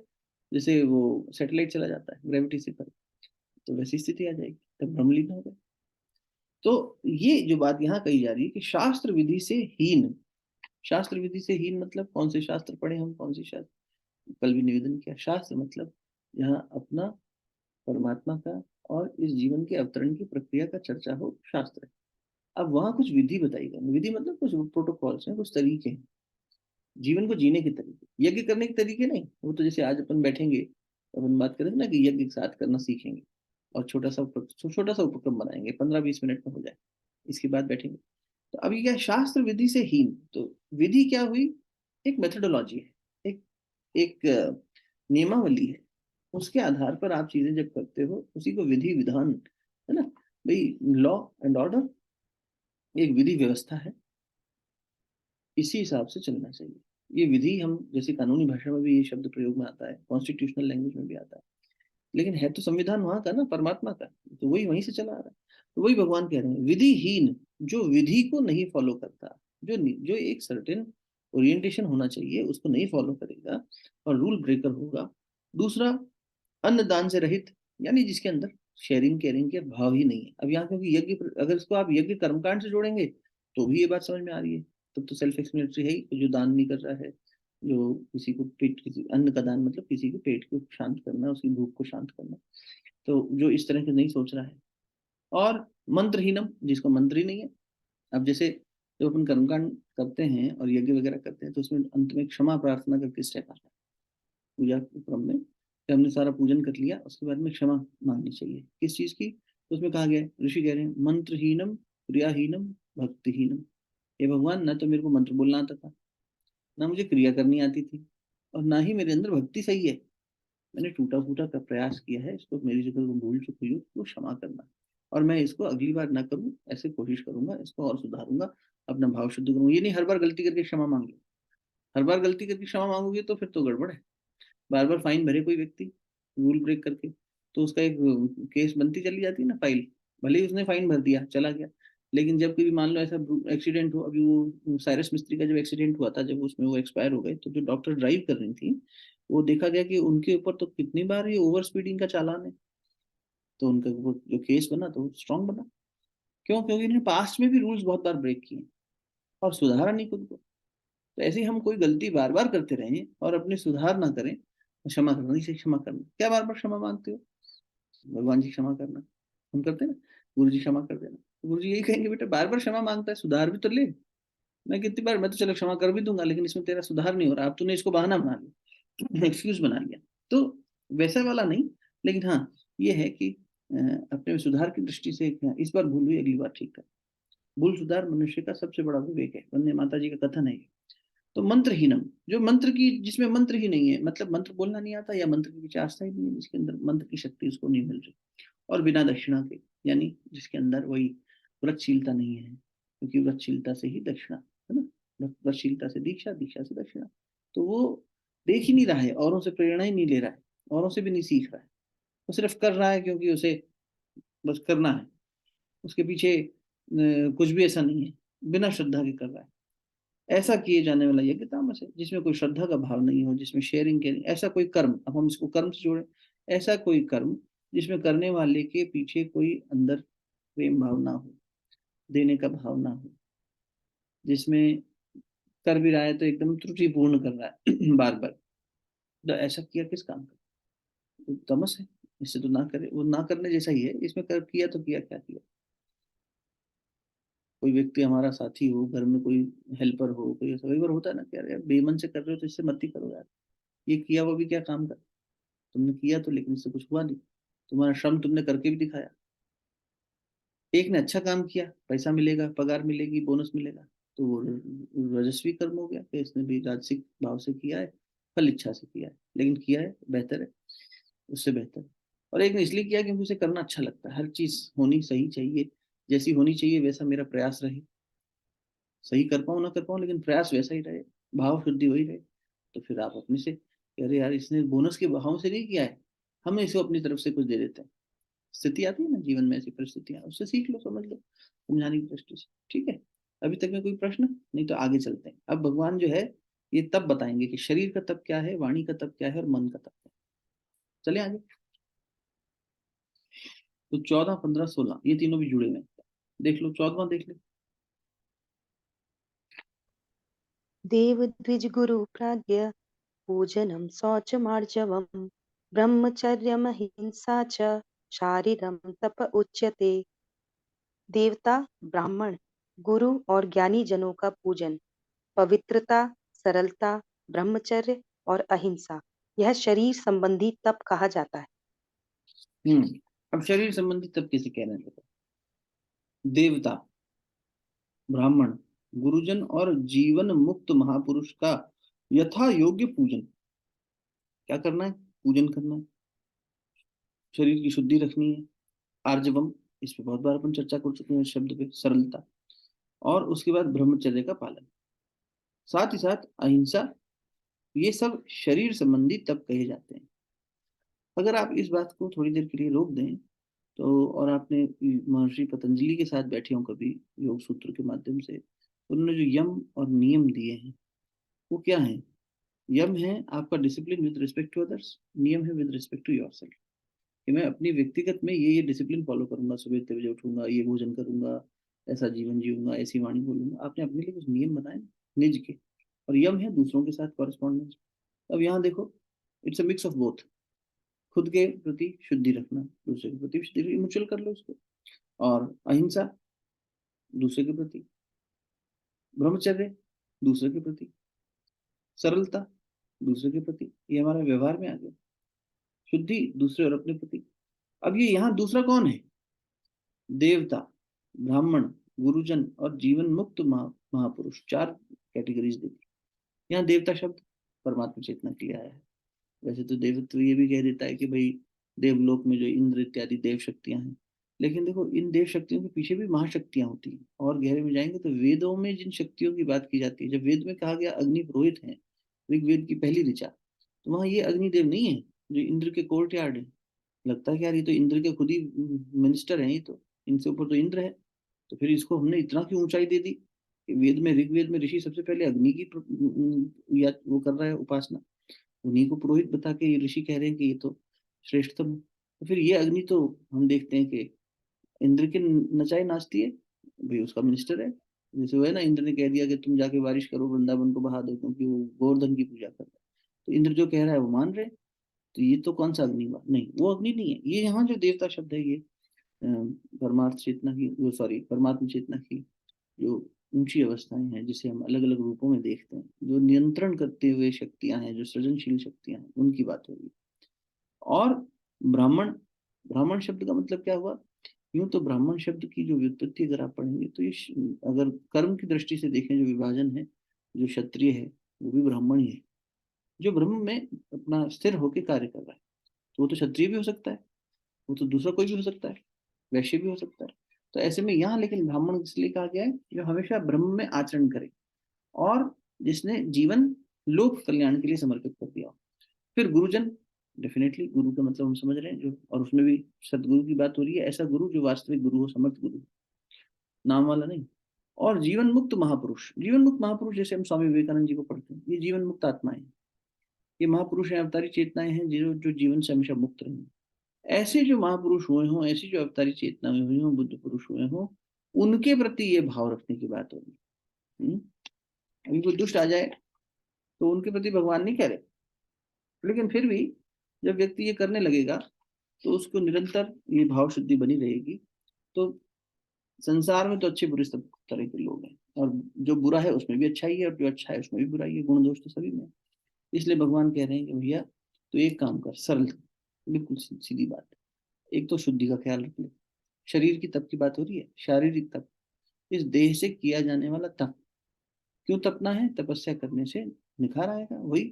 जैसे वो सैटेलाइट चला जाता है ग्रेविटी से परे, तो वैसी स्थिति आ जाएगी, तब ब्रह्मलीन हो गए। तो ये जो बात यहाँ कही जा रही है कि शास्त्र विधि से हीन, शास्त्र विधि से हीन मतलब कौन से शास्त्र पढ़े हम, कौन से शास्त्र? कल भी निवेदन किया, शास्त्र मतलब जहाँ अपना परमात्मा का और इस जीवन के अवतरण की प्रक्रिया का चर्चा हो, शास्त्र है। अब वहां कुछ विधि बताई गई, विधि मतलब कुछ प्रोटोकॉल्स हैं, कुछ तरीके हैं जीवन को जीने के तरीके, यज्ञ करने के तरीके नहीं। वो तो जैसे आज अपन बैठेंगे, अपन बात करेंगे ना कि यज्ञ के साथ करना सीखेंगे, और छोटा सा उपक्रम बनाएंगे, 15-20 मिनट में हो जाए, इसके बाद बैठेंगे। तो अभी क्या शास्त्र विधि से हीन, तो विधि क्या हुई? एक मेथोडोलॉजी है, एक एक नियमावली है। उसके आधार पर आप चीजें जब करते हो, उसी को विधि विधान, है ना भाई? लॉ एंड ऑर्डर एक विधि व्यवस्था है, इसी हिसाब से चलना चाहिए। ये विधि हम जैसे कानूनी भाषा में भी ये शब्द प्रयोग में आता है, कॉन्स्टिट्यूशनल लैंग्वेज में भी आता है, लेकिन है तो संविधान वहां का ना, परमात्मा का, तो वही वहीं से चला आ रहा है। तो वही भगवान कह रहे हैं, विधिहीन, जो विधि को नहीं फॉलो करता, जो एक सर्टेन ओरिएंटेशन होना चाहिए उसको नहीं फॉलो करेगा और रूल ब्रेकर होगा। दूसरा, अन्न दान से रहित, यानी जिसके अंदर शेयरिंग केयरिंग के भाव ही नहीं है। अब यहाँ क्योंकि यज्ञ, अगर इसको आप यज्ञ कर्मकांड से जोड़ेंगे तो भी ये बात समझ में आ रही है, तब तो सेल्फ एक्सप्लेनेटरी है ही। तो जो दान नहीं कर रहा है, जो किसी को पेट, किसी अन्न का दान मतलब किसी के पेट को शांत करना, उसकी भूख को शांत करना, तो जो इस तरह के नहीं सोच रहा है। और मंत्रहीनम, जिसको मंत्र ही नहीं है। अब जैसे जब अपन कर्मकांड करते हैं और यज्ञ वगैरह करते हैं तो उसमें अंत में क्षमा प्रार्थना करके स्टेप आता है पूजा के क्रम में, कि हमने सारा पूजन कर लिया, उसके बाद में क्षमा मांगनी चाहिए। किस चीज की? तो उसमें कहा गया है, ऋषि कह रहे हैं, मंत्रहीनम क्रियाहीनम भक्तिहीनम। हे भगवान, ना तो मेरे को मंत्र बोलना आता था, ना मुझे क्रिया करनी आती थी, और ना ही मेरे अंदर भक्ति सही है। मैंने टूटा फूटा का प्रयास किया है, इसको मेरी जगह को भूल चुक हुई हूँ तो क्षमा करना, और मैं इसको अगली बार ना करूँ, ऐसे कोशिश करूंगा, इसको और सुधारूंगा, अपना भाव शुद्ध करूंगा। ये नहीं हर बार गलती करके क्षमा मांग लो। हर बार गलती करके क्षमा मांगोगे तो फिर तो गड़बड़ है। बार बार फाइन भरे कोई व्यक्ति रूल ब्रेक करके, तो उसका एक केस बनती चली जाती है ना फाइल। भले ही उसने फाइन भर दिया, चला गया, लेकिन जब कभी मान लो ऐसा एक्सीडेंट हो, अभी वो साइरस मिस्त्री का जब एक्सीडेंट हुआ था, जब उसमें वो एक्सपायर हो गए, तो जो डॉक्टर ड्राइव कर रही थी, वो देखा गया कि उनके ऊपर तो कितनी बार ये ओवर स्पीडिंग का चालान है। तो उनका वो जो केस बना तो स्ट्रांग बना। क्यों? क्योंकि इन्होंने पास्ट में भी रूल्स बहुत बार ब्रेक किए और सुधारा नहीं खुद को। तो ऐसे ही हम कोई गलती बार बार करते रहें और अपने सुधार ना करें, क्षमा करना, इसे क्षमा करना, क्या बार बार क्षमा मांगते हो? भगवान जी क्षमा करना, हम करते हैं ना, गुरु जी क्षमा कर देना, तो गुरु जी यही कहेंगे, बेटा बार बार क्षमा मांगता है, सुधार भी तो ले। मैं कितनी बार, मैं तो चलो क्षमा कर भी दूंगा, लेकिन इसमें तेरा सुधार नहीं हो रहा, अब तूने इसको बहाना बना लिया, एक्सक्यूज बना लिया। तो वैसा वाला नहीं, लेकिन हाँ, ये है कि अपने सुधार की दृष्टि से इस बार भूल हुई, अगली बार ठीक कर। भूल सुधार मनुष्य का सबसे बड़ा विवेक है, वंदे माता जी का कथन है ये। तो मंत्रहीनम, जो मंत्र की, जिसमें मंत्र ही नहीं है, मतलब मंत्र बोलना नहीं आता या मंत्र के पीछे आस्था ही नहीं है, जिसके अंदर मंत्र की शक्ति उसको नहीं मिल रही। और बिना दक्षिणा के, यानी जिसके अंदर वही व्रतशीलता नहीं है, क्योंकि व्रतशीलता से ही दक्षिणा है ना, व्रतशीलता से दीक्षा, दीक्षा से दक्षिणा। तो वो देख ही नहीं रहा है, औरों से प्रेरणा ही नहीं ले रहा है, औरों से भी नहीं सीख रहा है, वो सिर्फ कर रहा है क्योंकि उसे बस करना है। उसके पीछे कुछ भी ऐसा नहीं है, बिना श्रद्धा के कर रहा है। ऐसा किए जाने वाला यज्ञ तामस है, जिसमें कोई श्रद्धा का भाव नहीं हो, जिसमें शेयरिंग के, ऐसा कोई कर्म, अब हम इसको कर्म से जोड़े, ऐसा कोई कर्म जिसमें करने वाले के पीछे कोई अंदर प्रेम भाव ना हो, देने का भाव ना हो, जिसमें कर भी रहा है तो एकदम त्रुटिपूर्ण कर रहा है बार बार, तो ऐसा किया किस काम का? तो तमस है, इससे तो ना करे, वो ना करने जैसा ही है, इसमें कर किया तो किया क्या किया? कोई व्यक्ति हमारा साथी हो, घर में कोई हेल्पर हो, कोई ऐसा कई बार होता है ना कि यार बेमन से कर रहे हो तो इससे मत ही करो यार, ये किया वो भी क्या काम कर, तुमने किया तो, लेकिन इससे कुछ हुआ नहीं, तुम्हारा श्रम तुमने करके भी दिखाया। एक ने अच्छा काम किया, पैसा मिलेगा, पगार मिलेगी, बोनस मिलेगा, तो वो रजस्वी कर्म हो गया कि इसने भी राजसिक भाव से किया है, फल इच्छा से किया है, लेकिन किया है, बेहतर है, उससे बेहतर। और एक ने इसलिए किया क्योंकि उसे करना अच्छा लगता है, हर चीज होनी सही चाहिए, जैसी होनी चाहिए वैसा मेरा प्रयास रहे, सही कर पाऊँ ना कर पाऊँ, लेकिन प्रयास वैसा ही रहे, भाव शुद्धि वही रहे। तो फिर आप अपने से, अरे यार इसने बोनस के भाव से नहीं किया है, हम इसे अपनी तरफ से कुछ दे देते हैं। स्थिति आती है ना जीवन में, ऐसी परिस्थितियां, उससे सीख लो, समझ लो, समझाने की दृष्टि से, ठीक है। अभी तक में कोई प्रश्न? नहीं तो आगे चलते हैं। अब भगवान जो है ये तब बताएंगे कि शरीर का तप क्या है, वाणी का तप क्या है, और मन का तप क्या है। चले आगे। तो 14, 15, 16 ये तीनों भी जुड़े हुए हैं। देख लो 14वां, देख लो। देव द्विज गुरु प्राज्ञ पूजनं शौचमार्जवम् ब्रह्मचर्यमहिंसा च शारीरं तप उच्यते। देवता, ब्राह्मण, गुरु और ज्ञानी जनों का पूजन, पवित्रता, सरलता, ब्रह्मचर्य और अहिंसा, यह शरीर संबंधी तप कहा जाता है। अब शरीर संबंधी तप किसे कह रहे हैं देखो। देवता, ब्राह्मण, गुरुजन और जीवन मुक्त महापुरुष का यथा योग्य पूजन। क्या करना है? पूजन करना है, शरीर की शुद्धि रखनी है। आर्जवम, इस पे बहुत बार अपन चर्चा कर चुके हैं, इस शब्द पे, सरलता। और उसके बाद ब्रह्मचर्य का पालन। साथ ही साथ अहिंसा, ये सब शरीर संबंधी तप कहे जाते हैं। अगर आप इस बात को थोड़ी देर के लिए रोक दें, तो और आपने महर्षि पतंजलि के साथ बैठे हो कभी योग सूत्र के माध्यम से, उन्होंने जो यम और नियम दिए हैं वो क्या है? यम है आपका discipline with respect to others, नियम है विद रिस्पेक्ट टू योरसेल्फ, कि मैं अपनी व्यक्तिगत में ये डिसिप्लिन फॉलो करूंगा, सुबह इतने बजे उठूंगा, ये भोजन करूंगा, ऐसा जीवन जीऊंगा, ऐसी वाणी बोलूंगा। आपने अपने लिए कुछ नियम बनाए निज के, और यम है दूसरों के साथ कॉरेस्पॉन्डेंस। अब यहाँ देखो, it's a mix of both. खुद के प्रति शुद्धि रखना, दूसरे के प्रति शुद्धि, म्यूचुअल कर लो उसको। और अहिंसा दूसरे के प्रति, ब्रह्मचर्य दूसरे के प्रति, सरलता दूसरे के प्रति, ये हमारे व्यवहार में आ गया। शुद्धि दूसरे और अपने प्रति। अब ये यहाँ दूसरा कौन है? देवता, ब्राह्मण, गुरुजन और जीवन मुक्त महापुरुष, चार कैटेगरीज दी। यहाँ देवता शब्द परमात्मा चेतना के लिए आया है। वैसे तो देवत्व ये भी कह देता है कि भाई देवलोक में जो इंद्र इत्यादि देव शक्तियां हैं, लेकिन देखो इन देव शक्तियों के पीछे भी महाशक्तियां होती हैं। और गहरे में जाएंगे तो वेदों में जिन शक्तियों की बात की जाती है, जब वेद में कहा गया अग्नि पुरोहित है, ऋग्वेद की पहली ऋचा, तो वहां ये अग्निदेव नहीं है जो इंद्र के कोर्ट यार्ड है। लगता है कि यार ये तो इंद्र के खुद ही मिनिस्टर हैं, ये तो इनसे ऊपर तो इंद्र है। तो फिर इसको हमने इतना क्यों ऊंचाई दे दी कि वेद में, ऋग्वेद में ऋषि सबसे पहले अग्नि की या वो कर रहा है उपासना, उन्हीं को पुरोहित बता के ये ऋषि कह रहे हैं कि ये तो श्रेष्ठतम है। तो फिर ये अग्नि तो हम देखते हैं कि इंद्र के नचाए नाचती है, भाई उसका मिनिस्टर है। जैसे वो है ना, इंद्र ने कह दिया कि तुम जाके बारिश करो, वृंदावन को बहा दो, क्योंकि वो गोवर्धन की पूजा कर रहा है। तो इंद्र जो कह रहा है वो मान रहे हैं। तो ये तो कौन सा अग्नि हुआ? नहीं, वो अग्नि नहीं है। ये यहाँ जो देवता शब्द है, ये परमार्थ चेतना की, वो सॉरी परमात्मा चेतना की जो ऊंची अवस्थाएं हैं, जिसे हम अलग अलग रूपों में देखते हैं, जो नियंत्रण करते हुए शक्तियां हैं, जो सृजनशील शक्तियां हैं, उनकी बात होगी। और ब्राह्मण, ब्राह्मण शब्द का मतलब क्या हुआ? यूं तो ब्राह्मण शब्द की जो व्युत्पत्ति अगर आप पढ़ेंगे तो ये अगर कर्म की दृष्टि से देखें, जो विभाजन है, जो क्षत्रिय है वो भी ब्राह्मण ही है, जो ब्रह्म में अपना स्थिर होकर कार्य कर रहा है। तो वो तो क्षत्रिय भी हो सकता है, वो तो दूसरा कोई भी हो सकता है, वैश्य भी हो सकता है। तो ऐसे में यहाँ लेकिन ब्राह्मण इसलिए कहा गया है जो हमेशा ब्रह्म में आचरण करे, और जिसने जीवन लोक कल्याण के लिए समर्पित कर दिया। फिर गुरुजन, डेफिनेटली गुरु का मतलब हम समझ रहे हैं जो, और उसमें भी सदगुरु की बात हो रही है, ऐसा गुरु जो वास्तविक गुरु हो, समर्थ गुरु, नाम वाला नहीं। और जीवन मुक्त महापुरुष, जीवन मुक्त महापुरुष जैसे हम स्वामी विवेकानंद जी को पढ़ते हैं, ये जीवन मुक्त आत्माएं हैं, ये महापुरुष हैं, अवतारी चेतनाएं हैं, जो जो जीवन से हमेशा मुक्त रहे। ऐसे जो महापुरुष हुए हों, ऐसी जो अवतारी चेतनाएं हुई हों, बुद्ध पुरुष हुए हों, उनके प्रति ये भाव रखने की बात होगी। अभी कोई दुष्ट आ जाए तो उनके प्रति भगवान नहीं कह रहे, लेकिन फिर भी जब व्यक्ति ये करने लगेगा तो उसको निरंतर ये भाव शुद्धि बनी रहेगी। तो संसार में तो अच्छे बुरे सब तरह के लोग हैं, और जो बुरा है उसमें भी अच्छाई है, और जो अच्छा है उसमें भी बुराई है, गुण दोष तो सभी में। इसलिए भगवान कह रहे हैं कि भैया तो एक काम कर, सरल, बिल्कुल सीधी बात। एक तो शुद्धि का ख्याल रख ले। शरीर की तप की बात हो रही है, शारीरिक तप, इस देह से किया जाने वाला तप। क्यों तपना है? तपस्या करने से निखार आएगा, वही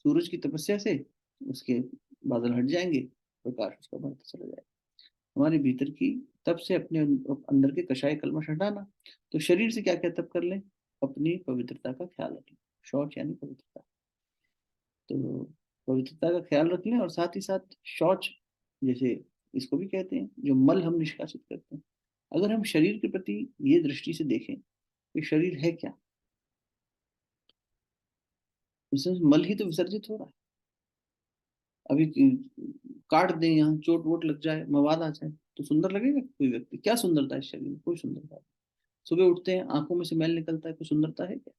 सूरज की तपस्या से उसके बादल हट जाएंगे, प्रकाश उसका बढ़ता चला जाएगा। हमारे भीतर की तप से अपने अंदर के कषाय कल्मश हटाना। तो शरीर से क्या क्या तप कर लें? अपनी पवित्रता का ख्याल रखें, शौच यानी पवित्रता। तो पवित्रता का ख्याल रख लें, और साथ ही साथ शौच, जैसे इसको भी कहते हैं जो मल हम निष्कासित करते हैं। अगर हम शरीर के प्रति ये दृष्टि से देखें कि शरीर है क्या, उसमें मल ही तो विसर्जित हो रहा है। अभी काट दें, यहाँ चोट वोट लग जाए, मवाद आ जाए, तो सुंदर लगेगा कोई व्यक्ति? क्या सुंदरता है इस शरीर में? कोई सुंदरता नहीं। सुबह उठते हैं, आंखों में से मैल निकलता है, कोई सुंदरता है क्या?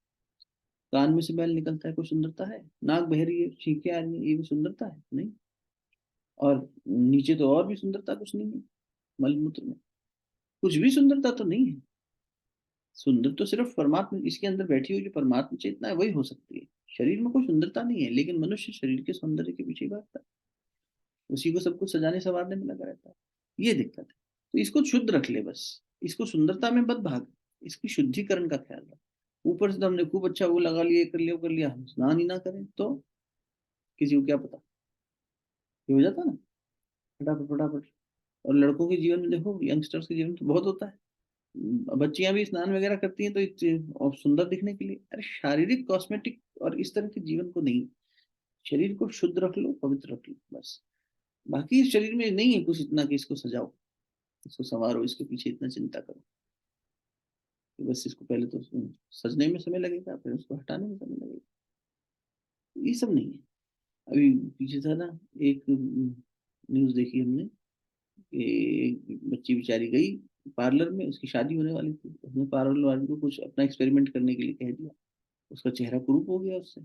कान में से मैल निकलता है, कोई सुंदरता है? नाक बह रही है, छींकें आ रही है, ये भी सुंदरता है? नहीं। और नीचे तो और भी सुंदरता कुछ नहीं है, मलमूत्र में कुछ भी सुंदरता तो नहीं है। सुंदर तो सिर्फ परमात्मा, इसके अंदर बैठी हुई जो परमात्मा चेतना है वही हो सकती है। शरीर में कोई सुंदरता नहीं है, लेकिन मनुष्य शरीर के सौंदर्य के पीछे भागता है, उसी को सब कुछ सजाने संवारने में लगा रहता है। ये दिक्कत है। तो इसको शुद्ध रख ले बस, इसको सुंदरता में मत भाग, इसकी शुद्धिकरण का ख्याल रख। ऊपर से तो हमने खूब अच्छा वो लगा लिया, कर लिया कर लिया, हम स्नान ही ना करें तो किसी को क्या पता, ये हो जाता ना फटाफट फटाफट। और लड़कों के जीवन में देखो, यंगस्टर्स के जीवन में तो बहुत होता है, बच्चियां भी स्नान वगैरह करती हैं तो और सुंदर दिखने के लिए। अरे शारीरिक कॉस्मेटिक और इस तरह के जीवन को नहीं, शरीर को शुद्ध रख लो, पवित्र रख लो बस। बाकी इस शरीर में नहीं है कुछ इतना कि इसको सजाओ, इसको संवारो, इसके पीछे इतना चिंता करो कि बस इसको पहले तो सजने में समय लगेगा, फिर उसको हटाने में समय लगेगा। ये सब नहीं है। अभी पीछे था ना, एक न्यूज देखी हमने कि एक बच्ची बेचारी गई पार्लर में, उसकी शादी होने वाली थी, उसने पार्लर वाले को कुछ अपना एक्सपेरिमेंट करने के लिए कह दिया। उसका चेहरा कुरूप हो गया, उससे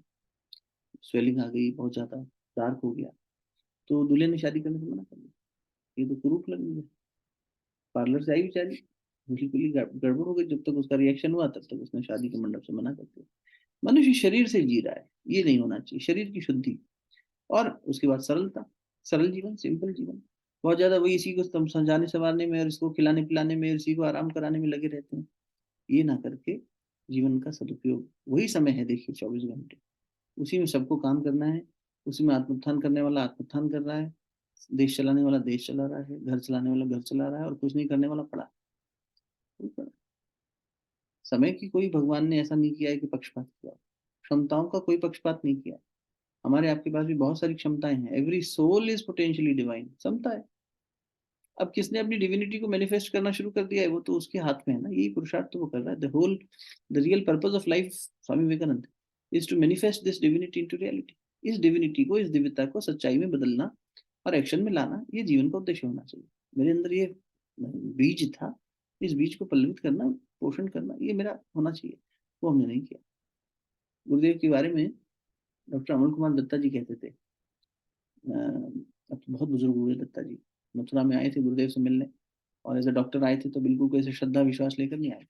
स्वेलिंग आ गई बहुत ज्यादा, डार्क हो गया। तो दूल्हे ने शादी करने से मना कर दिया, ये तो कुरूप लग रही है। पार्लर से आई बेचारी, बिल्कुल ही गड़बड़ हो गई। जब तक उसका रिएक्शन हुआ तब तक उसने शादी के मंडप से मना कर दिया। मनुष्य शरीर से जी रहा है, ये नहीं होना चाहिए। शरीर की शुद्धि, और उसके बाद सरलता, सरल जीवन, सिंपल जीवन। बहुत ज्यादा वही इसी को समझाने संवारने में और इसको खिलाने पिलाने में और इसी को आराम कराने में लगे रहते हैं। ये ना करके जीवन का सदुपयोग, वही समय है देखिए 24 घंटे, उसी में सबको काम करना है। उसी में आत्मोत्थान करने वाला आत्मोत्थान कर रहा है, देश चलाने वाला देश चला रहा है, घर चलाने वाला घर चला रहा है, और कुछ नहीं करने वाला पड़ा है। समय की कोई भगवान ने ऐसा नहीं किया है कि पक्षपात किया, क्षमताओं का कोई पक्षपात नहीं किया। हमारे आपके पास भी बहुत सारी क्षमताएं हैं। Every soul is potentially divine, क्षमता है। अब किसने अपनी डिविनिटी को मैनिफेस्ट करना शुरू कर दिया है, वो तो उसके हाथ में है ना। यही पुरुषार्थ तो वो कर रहा है। The real purpose of life, Swami Vivekananda, is to manifest this divinity into reality. इस डिविनिटी को, इस दिव्यता को सच्चाई में बदलना और एक्शन में लाना, ये जीवन का उद्देश्य होना चाहिए। मेरे अंदर ये बीज था, इस बीज को पल्लवित करना, पोषण करना, ये मेरा होना चाहिए। वो हमने नहीं किया। गुरुदेव के बारे में डॉक्टर अमर कुमार दत्ता जी कहते थे, अब तो बहुत बुजुर्ग हुए दत्ता जी, मथुरा में आए थे गुरुदेव से मिलने, और एज ए डॉक्टर आए थे तो बिल्कुल कोई ऐसे श्रद्धा विश्वास लेकर नहीं आए।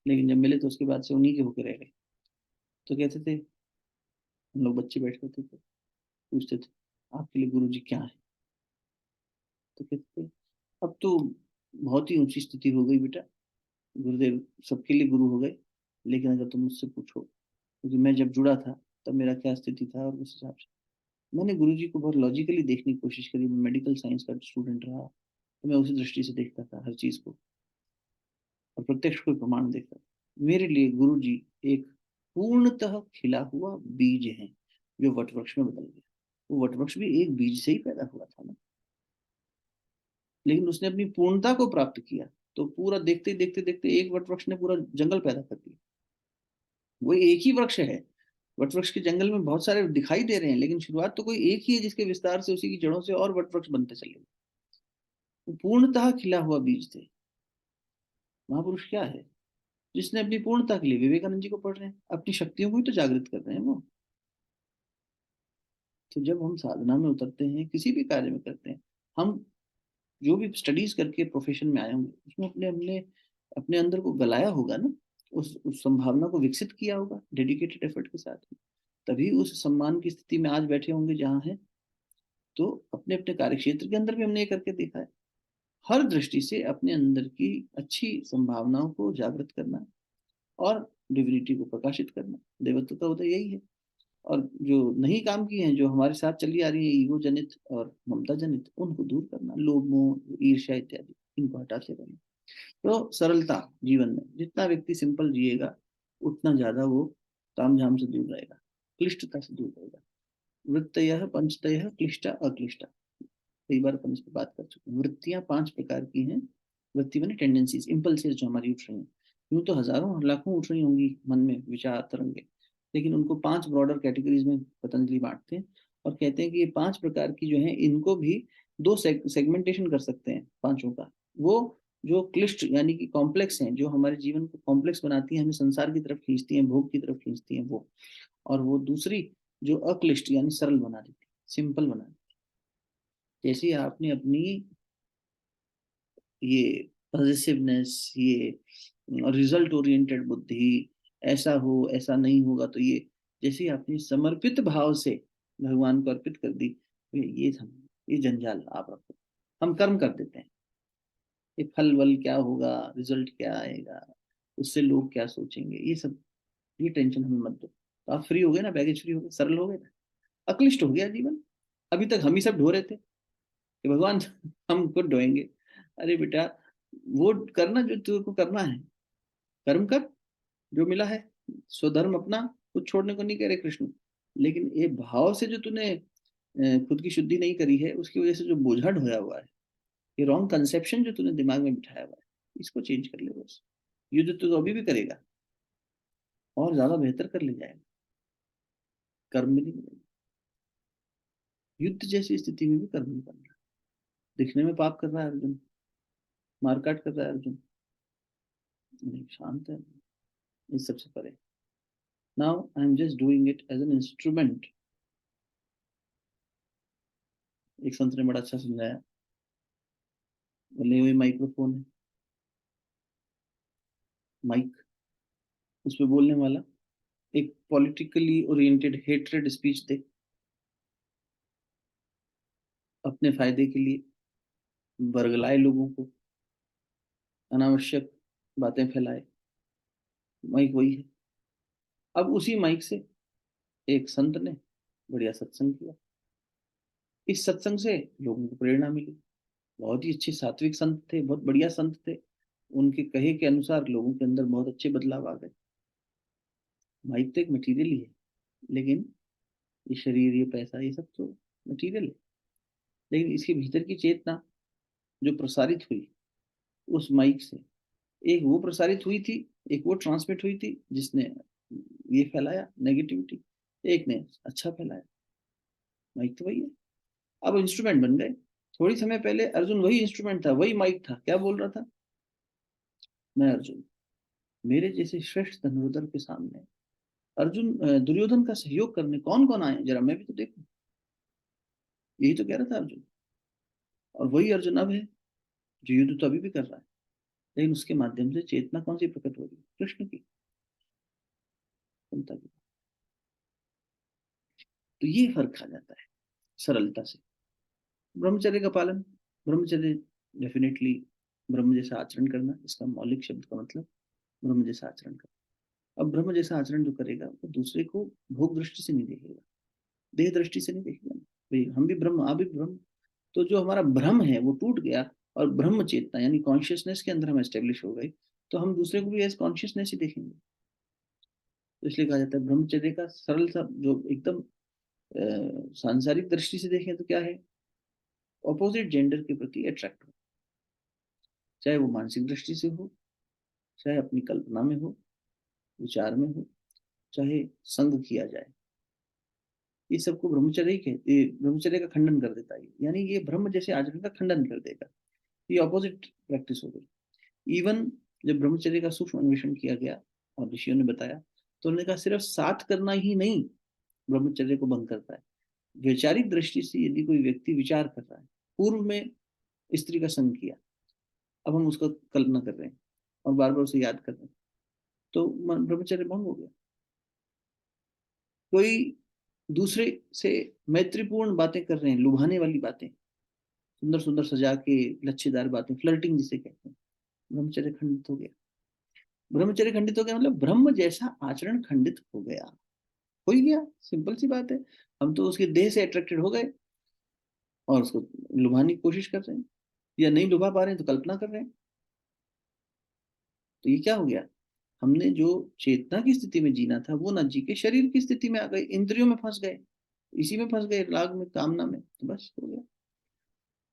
लेकिन जब मिले तो उसके बाद से उन्हीं के होके रह गए। तो कहते थे, हम लोग बच्चे बैठ करते थे, पूछते थे आपके लिए गुरु जी क्या है। तो कहते थे अब तो बहुत ही ऊंची स्थिति हो गई बेटा, गुरुदेव सबके लिए गुरु हो गए। लेकिन अगर तुम मुझसे पूछो, क्योंकि मैं जब जुड़ा था तब मेरा क्या स्थिति था, और उस हिसाब से मैंने गुरु जी को बहुत लॉजिकली देखने की कोशिश करी। मैं मेडिकल साइंस का स्टूडेंट रहा, तो मैं उसी दृष्टि से देखता था हर चीज को, और प्रत्यक्ष कोई प्रमाण देखता था। मेरे लिए गुरु जी एक पूर्णतः खिला हुआ बीज है, जो वटवृक्ष में बदल गया। वो वटवृक्ष भी एक बीज से ही पैदा हुआ था ना, लेकिन उसने अपनी पूर्णता को प्राप्त किया। तो पूरा देखते देखते देखते एक वटवृक्ष ने पूरा जंगल पैदा कर दिया। वो एक ही वृक्ष है, वटवृक्ष के जंगल में बहुत सारे दिखाई दे रहे हैं, लेकिन शुरुआत तो कोई एक ही है, जिसके विस्तार से उसी की जड़ों से और वटवृक्ष बनते चले गए। वो पूर्णतः खिला हुआ बीज थे। महापुरुष क्या है, जिसने अपनी पूर्णता के लिए, विवेकानंद जी को पढ़ रहे हैं, अपनी शक्तियों को ही तो जागृत कर रहे हैं वो। तो जब हम साधना में उतरते हैं, किसी भी कार्य में करते हैं, हम जो भी स्टडीज करके प्रोफेशन में आए होंगे, उसमें अपने अपने अपने अंदर को गलाया होगा ना, उस संभावना को विकसित किया होगा डेडिकेटेड एफर्ट के साथ में। तभी उस सम्मान की स्थिति में आज बैठे होंगे जहाँ है। तो अपने अपने कार्य क्षेत्र के अंदर भी हमने ये करके देखा है। हर दृष्टि से अपने अंदर की अच्छी संभावनाओं को जागृत करना और डिविनिटी को प्रकाशित करना, देवत्व का उदय यही है। और जो नहीं काम किए हैं, जो हमारे साथ चली आ रही है ईगो जनित और ममता जनित, उनको दूर करना, लोभ मोह ईर्ष्या इत्यादि, इनको हटाते रहना। तो सरलता जीवन में, जितना व्यक्ति सिंपल जिएगा उतना ज्यादा वो तामझाम से दूर रहेगा, क्लिष्टता से दूर रहेगा। वृत्तयः पंचतयः क्लिष्टा अक्लिष्टा, कई बार अपन इस पर बात कर चुके हैं। वृत्तियां 5 प्रकार की हैं। वृत्ति माने टेंडेंसीज, इम्पल्सेस जो हमारी उठ रही हैं। यूं तो हजारों लाखों उठ रही होंगी मन में विचार तरंगे, लेकिन उनको 5 ब्रॉडर कैटेगरीज में पतंजलि बांटते हैं, और कहते हैं कि ये 5 प्रकार की जो है, इनको भी दो सेगमेंटेशन कर सकते हैं पांचों का। वो जो क्लिष्ट यानी कि कॉम्प्लेक्स हैं, जो हमारे जीवन को कॉम्प्लेक्स बनाती हैं, हमें संसार की तरफ खींचती हैं, भोग की तरफ खींचती हैं, वो। और वो दूसरी जो अक्लिष्ट यानी सरल बना देती, सिंपल बना देती। जैसे आपने अपनी ये पॉजिटिवनेस, ये रिजल्ट ओरिएंटेड बुद्धि, ऐसा हो ऐसा नहीं होगा तो ये, जैसे आपने समर्पित भाव से भगवान को अर्पित कर दी, तो ये जंजाल आप रखो। हम कर्म कर देते हैं, ये फल वल क्या होगा, रिजल्ट क्या आएगा, उससे लोग क्या सोचेंगे, ये सब, ये टेंशन हमें मत दो। तो आप फ्री हो गए ना, बैगेज फ्री हो गए, सरल हो गए ना। अक्लिष्ट हो गया जीवन। अभी तक हम ही सब ढो रहे थे कि भगवान हम खुद ढोएंगे। अरे बेटा, वो करना जो तेरे को करना है, कर्म कर, जो मिला है, स्वधर्म अपना, कुछ छोड़ने को नहीं कह रहे कृष्ण। लेकिन ये भाव से जो तूने खुद की शुद्धि नहीं करी है, उसकी वजह से जो बोझा ढोया हुआ है, ये रॉन्ग कंसेप्शन जो तूने दिमाग में बिठाया हुआ है, इसको चेंज कर ले बस। युद्ध तो अभी भी करेगा, और ज्यादा बेहतर कर ले जाएगा, कर्म में नहीं मिलेगा। युद्ध जैसी स्थिति में भी कर्म नहीं बन रहा। दिखने में पाप कर रहा है अर्जुन, मारकाट कर रहा है अर्जुन, नहीं, शांत है इस सबसे परे। Now I am just doing it as an instrument. एक संत ने बड़ा अच्छा समझाया, बोले वही माइक्रोफोन है, माइक, उसमें बोलने वाला एक पॉलिटिकली ओरिएंटेड हेट्रेड स्पीच दे, अपने फायदे के लिए बरगलाए लोगों को, अनावश्यक बातें फैलाए, माइक वही है। अब उसी माइक से एक संत ने बढ़िया सत्संग किया, इस सत्संग से लोगों को प्रेरणा मिली, बहुत ही अच्छे सात्विक संत थे, बहुत बढ़िया संत थे, उनके कहे के अनुसार लोगों के अंदर बहुत अच्छे बदलाव आ गए। माइक तो एक मटीरियल ही है, लेकिन ये शरीर, ये पैसा, ये सब तो मटीरियल है, लेकिन इसके भीतर की चेतना जो प्रसारित हुई उस माइक से, एक वो प्रसारित हुई थी, एक वो ट्रांसमिट हुई थी जिसने ये फैलाया नेगेटिविटी, एक ने अच्छा फैलाया। माइक तो वही है। अब इंस्ट्रूमेंट बन गए। थोड़ी समय पहले अर्जुन वही इंस्ट्रूमेंट था, वही माइक था, क्या बोल रहा था, मैं अर्जुन, मेरे जैसे श्रेष्ठ धनुर्धर के सामने अर्जुन दुर्योधन का सहयोग करने कौन कौन आए, जरा मैं भी तो देखूं, यही तो कह रहा था अर्जुन। और वही अर्जुन अब है जो युद्ध तो अभी भी कर रहा है, लेकिन उसके माध्यम से चेतना कौन सी प्रकट हो रही है, कृष्ण की, क्षमता की। तो ये फर्क आ जाता है सरलता से। ब्रह्मचर्य का पालन, ब्रह्मचर्य डेफिनेटली ब्रह्म जैसा आचरण करना, इसका मौलिक शब्द का मतलब ब्रह्म जैसा आचरण करना। अब ब्रह्म जैसा आचरण जो करेगा वो दूसरे को भोग दृष्टि से नहीं देखेगा, देह दृष्टि से नहीं देखेगा, भाई हम भी ब्रह्म, आप भी ब्रह्म। तो जो हमारा भ्रम है वो टूट गया, और ब्रह्म चेतना यानी कॉन्शियसनेस के अंदर हम एस्टेब्लिश हो गए, तो हम दूसरे को भी एज कॉन्शियसनेस ही देखेंगे। तो इसलिए कहा जाता है ब्रह्मचर्य का सरल सा जो एकदम सांसारिक दृष्टि से देखें तो क्या है, ऑपोजिट जेंडर के प्रति अट्रैक्ट हो, चाहे वो मानसिक दृष्टि से हो, चाहे अपनी कल्पना में हो, विचार में हो, चाहे संग किया जाए, ये सबको ब्रह्मचर्य ही कहते, ये ब्रह्मचर्य का खंडन कर देता है, यानी ये ब्रह्म जैसे आचरण का खंडन कर देगा। ये ऑपोजिट प्रैक्टिस हो गई। इवन जब ब्रह्मचर्य का सूक्ष्म अन्वेषण किया गया और ऋषियों ने बताया, तो उन्होंने कहा सिर्फ साथ करना ही नहीं ब्रह्मचर्य को भंग करता है। वैचारिक दृष्टि से यदि कोई व्यक्ति विचार कर रहा है, पूर्व में स्त्री का संग किया, अब हम उसका कल्पना कर रहे हैं और बार बार उसे याद कर रहे हैं, तो ब्रह्मचर्य भंग हो गया। कोई दूसरे से मैत्रीपूर्ण बातें कर रहे हैं, लुभाने वाली बातें, सुंदर सुंदर सजा के लच्छेदार बातें, फ्लर्टिंग जिसे कहते हैं, ब्रह्मचर्य खंडित हो गया। ब्रह्मचर्य खंडित हो गया मतलब ब्रह्म जैसा आचरण खंडित हो गया, हो ही गया, सिंपल सी बात है। हम तो उसके देह से अट्रैक्टेड हो गए और उसको लुभाने की कोशिश कर रहे हैं, या नहीं लुभा पा रहे हैं तो कल्पना कर रहे हैं। तो ये क्या हो गया, हमने जो चेतना की स्थिति में जीना था वो ना जी के शरीर की स्थिति में आ गए, इंद्रियों में फंस गए, इसी में फंस गए, राग में, कामना में, तो बस हो गया।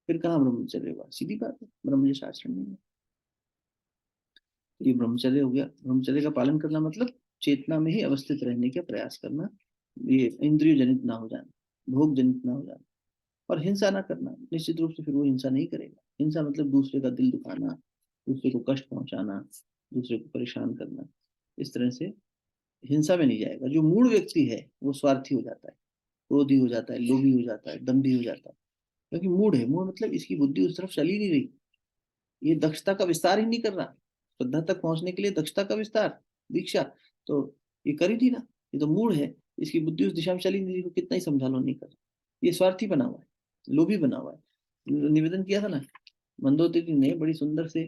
फिर कहाँ ब्रह्मचर्य हुआ, सीधी बात है, ब्रह्म जैसा आचरण नहीं है। ये ब्रह्मचर्य हो गया। ब्रह्मचर्य का पालन करना मतलब चेतना में ही अवस्थित रहने का प्रयास करना, ये इंद्रिय जनित ना हो जाना, भोग जनित ना हो जाना, और हिंसा ना करना। निश्चित रूप से फिर वो हिंसा नहीं करेगा। हिंसा मतलब दूसरे का दिल दुखाना, दूसरे को कष्ट पहुंचाना, दूसरे को परेशान करना, इस तरह से हिंसा में नहीं जाएगा। जो मूड व्यक्ति है वो स्वार्थी हो जाता है, क्रोधी हो जाता है, लोभी हो जाता है, दम्भी हो जाता है, क्योंकि मूड है, मूड मतलब इसकी बुद्धि उस तरफ चली नहीं रही, ये दक्षता का विस्तार ही नहीं कर रहा। श्रद्धा तक पहुंचने के लिए दक्षता का विस्तार, दीक्षा, तो ये कर ही थी ना, ये तो मूड है, इसकी बुद्धि उस दिशा में चली नहीं रही, को कितना ही समझा लो नहीं कर रहा। ये स्वार्थी बना हुआ है, लोभी बना हुआ है। निवेदन किया था ना, मंदोदरी ने बड़ी सुंदर से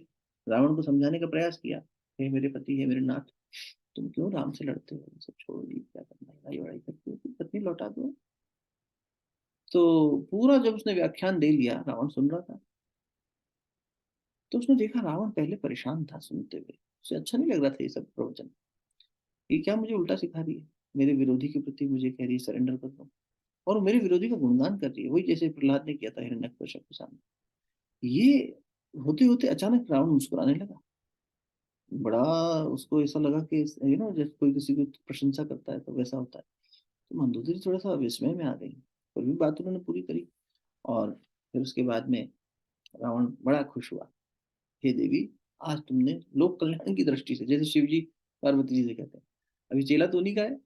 रावण को समझाने का प्रयास किया, हे मेरे पति, हे मेरे नाथ, तुम क्यों राम से लड़ते हो, सब छोड़ दी, क्या करना है, लड़ाई वड़ाई करते हो, पत्नी लौटा दो। तो पूरा जब उसने व्याख्यान दे लिया, रावण सुन रहा था, तो उसने देखा रावण पहले परेशान था सुनते हुए, उसे अच्छा नहीं लग रहा था ये सब प्रवचन। ये क्या मुझे उल्टा सिखा रही है, मेरे विरोधी के प्रति मुझे कह रही है सरेंडर कर दो, और वो मेरे विरोधी का गुणगान कर रही है, वही जैसे प्रहलाद ने किया था हिरण्यकश्यप के सामने। ये होते होते अचानक रावण मुस्कुराने लगा। बड़ा उसको ऐसा लगा कि जैसे कोई किसी की प्रशंसा करता है तो वैसा होता है। तो मंदोदरी थोड़ा सा विस्मय में आ गई, फिर भी बात उन्होंने पूरी करी। और फिर उसके बाद में रावण बड़ा खुश हुआ। हे देवी, आज तुमने लोक कल्याण की दृष्टि से, जैसे शिव जी पार्वती जी से कहते हैं, अभी चेला तो उन्हीं का है।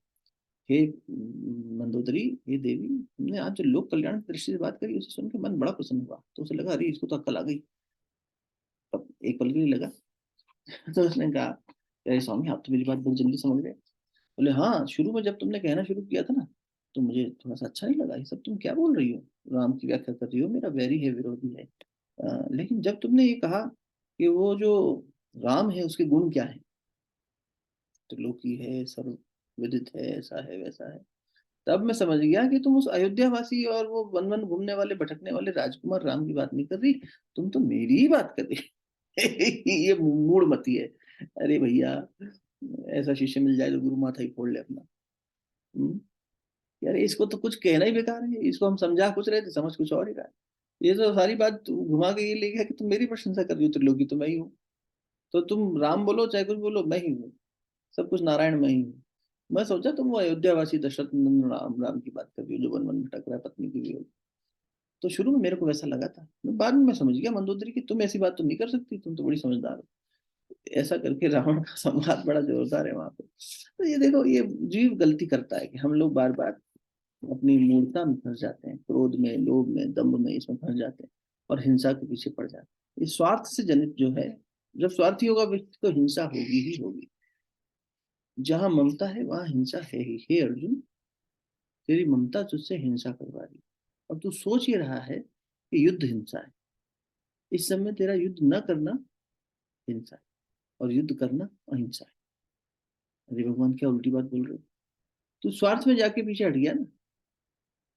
हे मंदोदरी, हे देवी, तुमने आज जो लोक कल्याण की दृष्टि से बात करी उसे सुन के मन बड़ा प्रसन्न हुआ। तो उसे लगा अरे इसको तो अक्ल आ गई। तब एक पल के लिए लगा। तो उसने कहा अरे स्वामी, आप तो मेरी बात बहुत जल्दी समझ गए। बोले हाँ, शुरू में जब तुमने कहना शुरू किया था ना, तो मुझे थोड़ा सा अच्छा नहीं लगा, ये सब तुम क्या बोल रही हो, राम की व्याख्या कर रही हो, मेरा वैरी है, विरोधी है। लेकिन जब तुमने ये कहा कि वो जो राम है उसके गुण क्या है, त्रिलोकी है, सर्व विदित है, ऐसा है वैसा है, तब मैं समझ गया कि तुम उस अयोध्या वासी और वो वन वन घूमने वाले भटकने वाले राजकुमार राम की बात नहीं कर रही, तुम तो मेरी ही बात कर रही। ये मूढ़मती है। अरे भैया, ऐसा शिष्य मिल जाए तो गुरु माथा ही फोड़ ले अपना। हम्म? यार इसको तो कुछ कहना ही बेकार है, इसको हम समझा कुछ रहे थे, समझ कुछ और ही रहा है। ये तो सारी बात घुमा के ये ले गया कि तुम मेरी प्रशंसा कर रही हो, त्रिलोकी तो मैं ही हूँ। तो तुम राम बोलो चाहे कुछ बोलो, मैं ही हूँ, सब कुछ नारायण में ही हूँ। मैं सोचा तुम वो अयोध्यावासी दशरथ नंदन राम राम की बात कर रही हो जो वन वन भटक रहा है पत्नी की भी। तो शुरू में मेरे को वैसा लगा था, बाद में मैं समझ गया मंदोदरी की तुम ऐसी बात तो नहीं कर सकती, तुम तो बड़ी समझदार हो। ऐसा करके रावण का संवाद बड़ा जोरदार है वहां पे। तो ये देखो, ये जीव गलती करता है कि हम लोग बार बार अपनी मूर्खता में फंस जाते हैं, क्रोध में, लोभ में, दम्भ में, इसमें फंस जाते हैं और हिंसा के पीछे पड़ जाते हैं। इस स्वार्थ से जनित जो है, जब स्वार्थी होगा व्यक्ति तो हिंसा होगी ही होगी। जहां ममता है वहां हिंसा है ही। हे अर्जुन, तेरी ममता तुझसे हिंसा करवा रही है, और तू सोच ही रहा है कि युद्ध हिंसा है। इस समय तेरा युद्ध न करना हिंसा है, और युद्ध करना अहिंसा है। अरे भगवान, क्या उल्टी बात बोल रहे हो। तू स्वार्थ में जाके पीछे हट गया ना।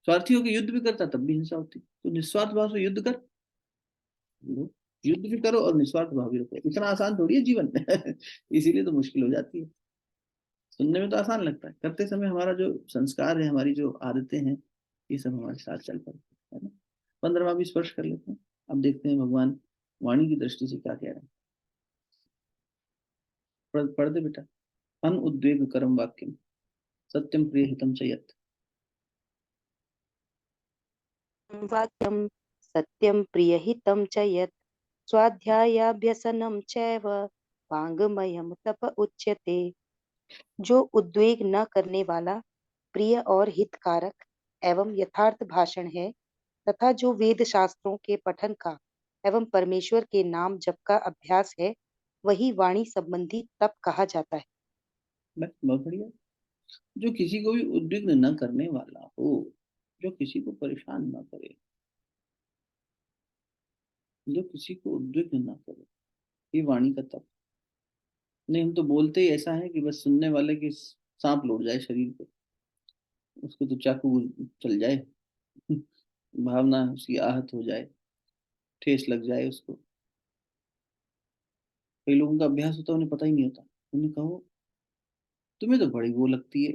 स्वार्थी होकर युद्ध भी करता तब भी हिंसा होती, तो निस्वार्थ भाव से युद्ध कर लो, युद्ध भी करो और निस्वार्थ भाव भी रखो। इतना आसान थोड़ी है जीवन में। इसीलिए तो मुश्किल हो जाती है। सुनने में तो आसान लगता है, करते समय हमारा जो संस्कार है, हमारी जो आदतें हैं, ये सब हमारे साथ चल पड़ते हैं, है ना। 15वां भी स्पर्श कर लेते हैं। अब देखते हैं भगवान वाणी की दृष्टि से क्या कह रहे हैं। पढ़ दे बेटा। अन उद्वेग करम वाक्यम सत्यम प्रिय हितम च यत्। वाक्यं सत्यं प्रियहितं च यत् स्वाध्यायाभ्यसनं चैव वाङ्मयं तप उच्यते। जो उद्वेग न करने वाला, प्रिय और हितकारक एवं यथार्थ भाषण है, तथा जो वेद शास्त्रों के पठन का एवं परमेश्वर के नाम जप का अभ्यास है, वही वाणी संबंधी तप कहा जाता है। बस बहुत बढ़िया। जो किसी को भी उद्विग्न न करने वाला हो, जो किसी को परेशान ना करे, जो किसी को उद्विग्न ना करे, ये वाणी का तप। नहीं, हम तो बोलते ही ऐसा है कि बस सुनने वाले की सांप लौट जाए शरीर पे, उसको तो चाकू चल जाए, भावना उसकी आहत हो जाए, ठेस लग जाए उसको। कई लोगों का अभ्यास होता है, उन्हें पता ही नहीं होता। उन्हें कहो तुम्हें तो बड़ी वो लगती है,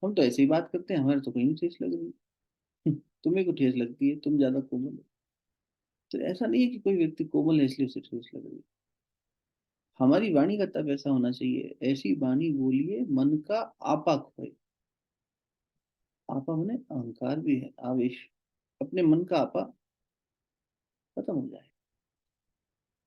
हम तो ऐसे ही बात करते हैं, हमारे तो कहीं नहीं ठेस लग रही। तुम्हें को ठेस लगती है, तुम ज्यादा कोमल हो। तो ऐसा नहीं है कि कोई व्यक्ति कोमल है इसलिए उसे ठेस लग रही है। हमारी वाणी का तब ऐसा होना चाहिए, ऐसी वाणी बोलिए मन का आपा खोए। आपा माने अहंकार भी है, आवेश। अपने मन का आपा खत्म हो जाए,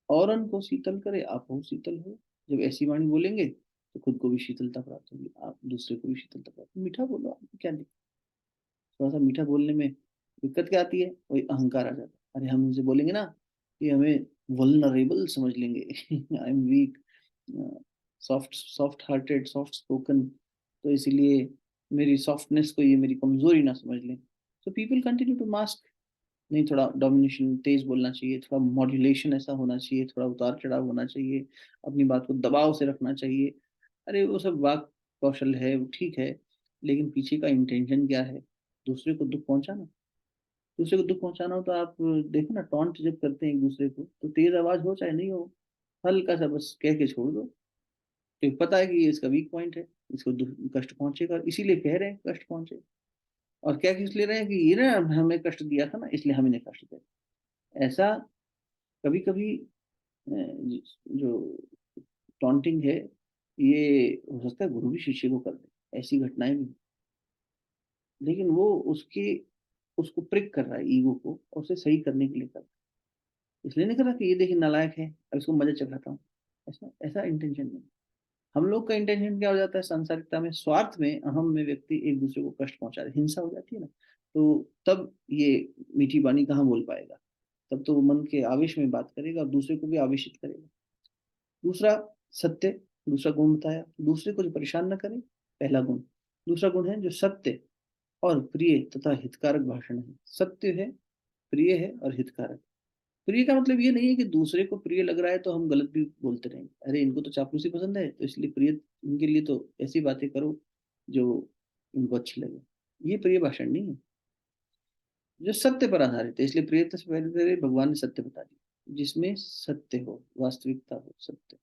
औरन को शीतल करे, आप हो शीतल हो। जब ऐसी वाणी बोलेंगे तो खुद को भी शीतलता प्राप्त होगी, आप दूसरे को भी शीतलता प्राप्त। मीठा बोलो, आपको क्या दिक्कत। थोड़ा सा मीठा बोलने में दिक्कत क्या आती है, वही अहंकार आ जाता है। अरे हम उनसे बोलेंगे ना कि हमें वल्नरेबल समझ लेंगे, I am weak, soft soft hearted, soft spoken, तो इसीलिए मेरी सॉफ्टनेस को ये मेरी कमजोरी ना समझ लें। तो पीपल कंटिन्यू टू मास्क। नहीं, थोड़ा डोमिनेशन तेज बोलना चाहिए, थोड़ा मॉड्यूलेशन ऐसा होना चाहिए, थोड़ा उतार चढ़ाव होना चाहिए, अपनी बात को दबाव से रखना चाहिए। अरे वो सब वाक कौशल है, वो ठीक है, लेकिन पीछे का इंटेंशन क्या है, दूसरे को दुख पहुंचाना। दूसरे को दुख पहुंचाना हो तो आप देखो ना, टॉन्ट जब करते हैं एक दूसरे को तो तेज आवाज हो चाहे नहीं हो, हल्का सा बस कह के छोड़ दो, क्योंकि पता है कि ये इसका वीक पॉइंट है, इसको कष्ट पहुंचेगा, और इसीलिए कह रहे हैं कष्ट पहुंचे। और क्या किस ले रहे हैं कि ये ना हमें कष्ट दिया था ना, इसलिए हम इन्हें कष्ट दे। ऐसा कभी कभी जो टॉन्टिंग है, ये हो सकता है गुरु भी शिष्य को कर दे, ऐसी घटनाएं भी। लेकिन वो उसके उसको प्रिक कर रहा है ईगो को, और उसे सही करने के लिए कर रहा है, इसलिए नहीं कर रहा कि ये देखिए नालायक है, अब इसको मजे चखाता हूँ। ऐसा ऐसा इंटेंशन नहीं। हम लोग का इंटेंशन क्या हो जाता है सांसारिकता में, स्वार्थ में, अहम में, व्यक्ति एक दूसरे को कष्ट पहुंचा रहे, हिंसा हो जाती है ना। तो तब ये मीठी वाणी कहाँ बोल पाएगा, तब तो वो मन के आवेश में बात करेगा और दूसरे को भी आवेशित करेगा। दूसरा, सत्य। दूसरा गुण बताया, दूसरे को जो परेशान न करे, पहला गुण। दूसरा गुण है जो सत्य और प्रिय तथा हितकारक भाषण है। सत्य है, प्रिय है और हितकारक। प्रिय का मतलब ये नहीं है कि दूसरे को प्रिय लग रहा है तो हम गलत भी बोलते रहेंगे, अरे इनको तो चापलूसी पसंद है तो इसलिए प्रिय, इनके लिए तो ऐसी बातें करो जो इनको अच्छी लगे। ये प्रिय भाषण नहीं है। जो सत्य पर आधारित है, इसलिए प्रियता से पहले भगवान ने सत्य बता दिया, जिसमें सत्य हो, वास्तविकता हो, सत्य।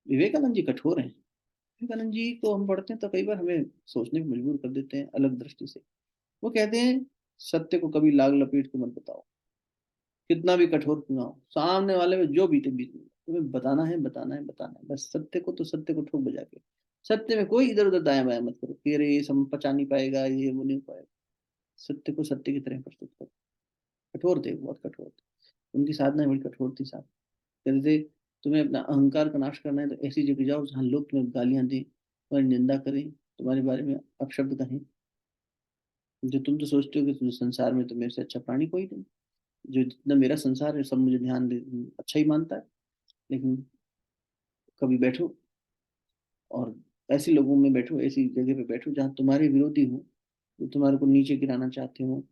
विवेकानंद जी कठोर हैं। विवेकानंद जी को हम पढ़ते हैं तो कई बार हमें सोचने पर मजबूर कर देते हैं अलग दृष्टि से। वो कहते हैं सत्य को कभी लाग लपेट के मत बताओ, कितना भी कठोर क्यों ना हो, सामने वाले में जो बीते बीत में तुम्हें बताना है, बताना है, बताना है, बस सत्य को तो सत्य को ठोक बजा के। सत्य में कोई इधर उधर दायां बायां मत करो कि अरे ये सब पचा नहीं पाएगा, ये वो नहीं हो पाएगा। सत्य को सत्य की तरह प्रस्तुत करो। कठोर थे, बहुत कठोर थे। उनकी साधना बड़ी कठोर थी साहब। कहते थे तुम्हें अपना अहंकार का नाश करना है तो ऐसी जगह जाओ जहाँ लोग तुम्हें गालियां दें, तुम्हारी निंदा करें, तुम्हारे बारे में अपशब्द कहें। जो तुम तो सोचते हो कि तुम संसार में तो मेरे से अच्छा प्राणी कोई नहीं, जो जितना मेरा संसार है सब मुझे ध्यान दे, अच्छा ही मानता है। लेकिन कभी बैठो और ऐसे लोगों में बैठो, ऐसी जगह पे बैठो जहाँ तुम्हारे विरोधी हो, जो तुम्हारे को नीचे गिराना चाहते हो,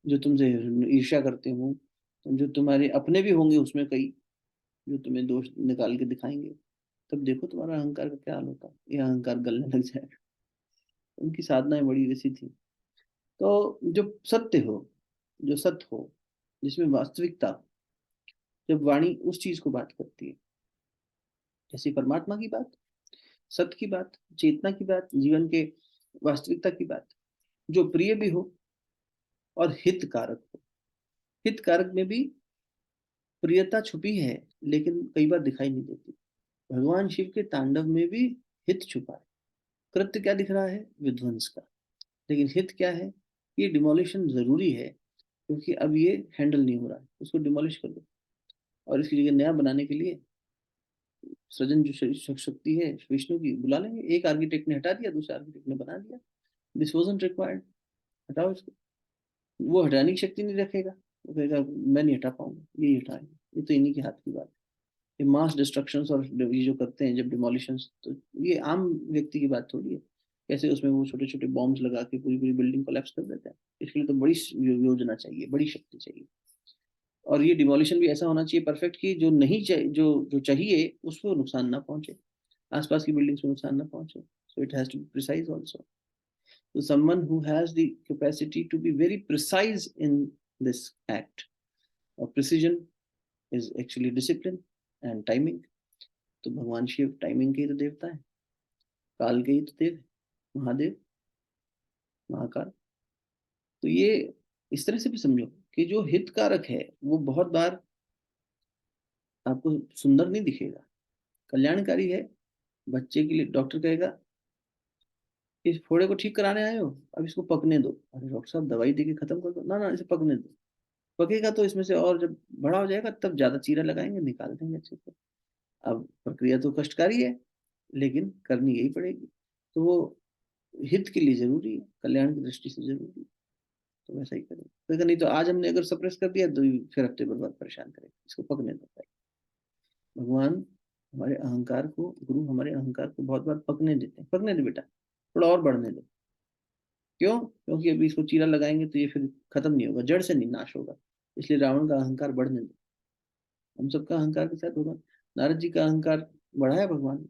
जो तुमसे ईर्ष्या करते हो, जो तुम्हारे अपने भी होंगे उसमें कई, जो तुम्हें दोष निकाल के दिखाएंगे। तब देखो तुम्हारा अहंकार का क्या हाल होता है, ये अहंकार गलने लग जाएगा। उनकी साधनाएं बड़ी वैसी थी। तो जो सत्य हो, जो सत्य हो, जिसमें वास्तविकता, जब वाणी उस चीज को बात करती है, जैसे परमात्मा की बात, सत्य की बात, चेतना की बात, जीवन के वास्तविकता की बात, जो प्रिय भी हो और हितकारक हो। हितकारक में भी प्रियता छुपी है, लेकिन कई बार दिखाई नहीं देती। भगवान शिव के तांडव में भी हित छुपा है। कृत्य क्या दिख रहा है, विध्वंस का, लेकिन हित क्या है, ये डिमोलिशन जरूरी है, क्योंकि अब ये हैंडल नहीं हो रहा है, उसको डिमोलिश कर दो। और इसकी जगह नया बनाने के लिए सृजन जो शक्ति है विष्णु की, बुला लेंगे। एक आर्किटेक्ट ने हटा दिया, दूसरे आर्किटेक्ट ने बना दिया। दिस वॉजंट रिक्वायर्ड, हटाओ इसको। वो हटाने की शक्ति नहीं रखेगा, वो कहेगा मैं नहीं हटा पाऊंगा, ये हटाएंगे, ये तो इन्हीं के हाथ की बात है। ये मास डिस्ट्रक्शंस और ये जो करते हैं जब डिमोलिशंस, तो ये आम व्यक्ति की बात थोड़ी है। कैसे उसमें वो छोटे छोटे बॉम्ब्स लगा के पूरी पूरी बिल्डिंग कोलैप्स कर देते हैं। इसके लिए तो बड़ी योजना चाहिए, बड़ी शक्ति चाहिए। और ये डिमोलिशन भी ऐसा होना चाहिए परफेक्ट कि जो नहीं चाहिए, जो जो चाहिए उसको नुकसान ना पहुंचे, आसपास की बिल्डिंग्स को नुकसान ना पहुंचे। So it has to be precise also. So someone who has the capacity to be very precise in this act, or precision is actually discipline and timing. तो भगवान शिव टाइमिंग के ही तो देवता है, काल के ही तो देव है, महादेव, महाकाल। तो ये इस तरह से भी समझो कि जो हितकारक है वो बहुत बार आपको सुंदर नहीं दिखेगा, कल्याणकारी है। बच्चे के लिए डॉक्टर कहेगा इस फोड़े को ठीक कराने आए हो, अब इसको पकने दो। अरे डॉक्टर साहब दवाई देके खत्म कर दो, ना ना इसे पकने दो। पकेगा तो इसमें से और जब बड़ा हो जाएगा तब ज्यादा चीरा लगाएंगे, निकाल देंगे अच्छे से। अब प्रक्रिया तो कष्टकारी है, लेकिन करनी यही पड़ेगी। तो वो हित के लिए जरूरी है, कल्याण की दृष्टि से जरूरी है। तो वैसा ही करेंगे, तो नहीं तो आज हमने अगर सप्रेस कर दिया तो फिर हफ्ते भर बाद परेशान करेगा, इसको पकने दो भाई। भगवान हमारे अहंकार को, गुरु हमारे अहंकार को बहुत बार पकने देते हैं, पकने दे बेटा, थोड़ा और बढ़ने दो। क्यों? क्योंकि अभी इसको चीरा लगाएंगे तो ये फिर खत्म नहीं होगा, जड़ से नहीं नाश होगा। इसलिए रावण का अहंकार बढ़ने दो। हम सबका अहंकार के साथ होगा। नारद जी का अहंकार बढ़ाया भगवान ने।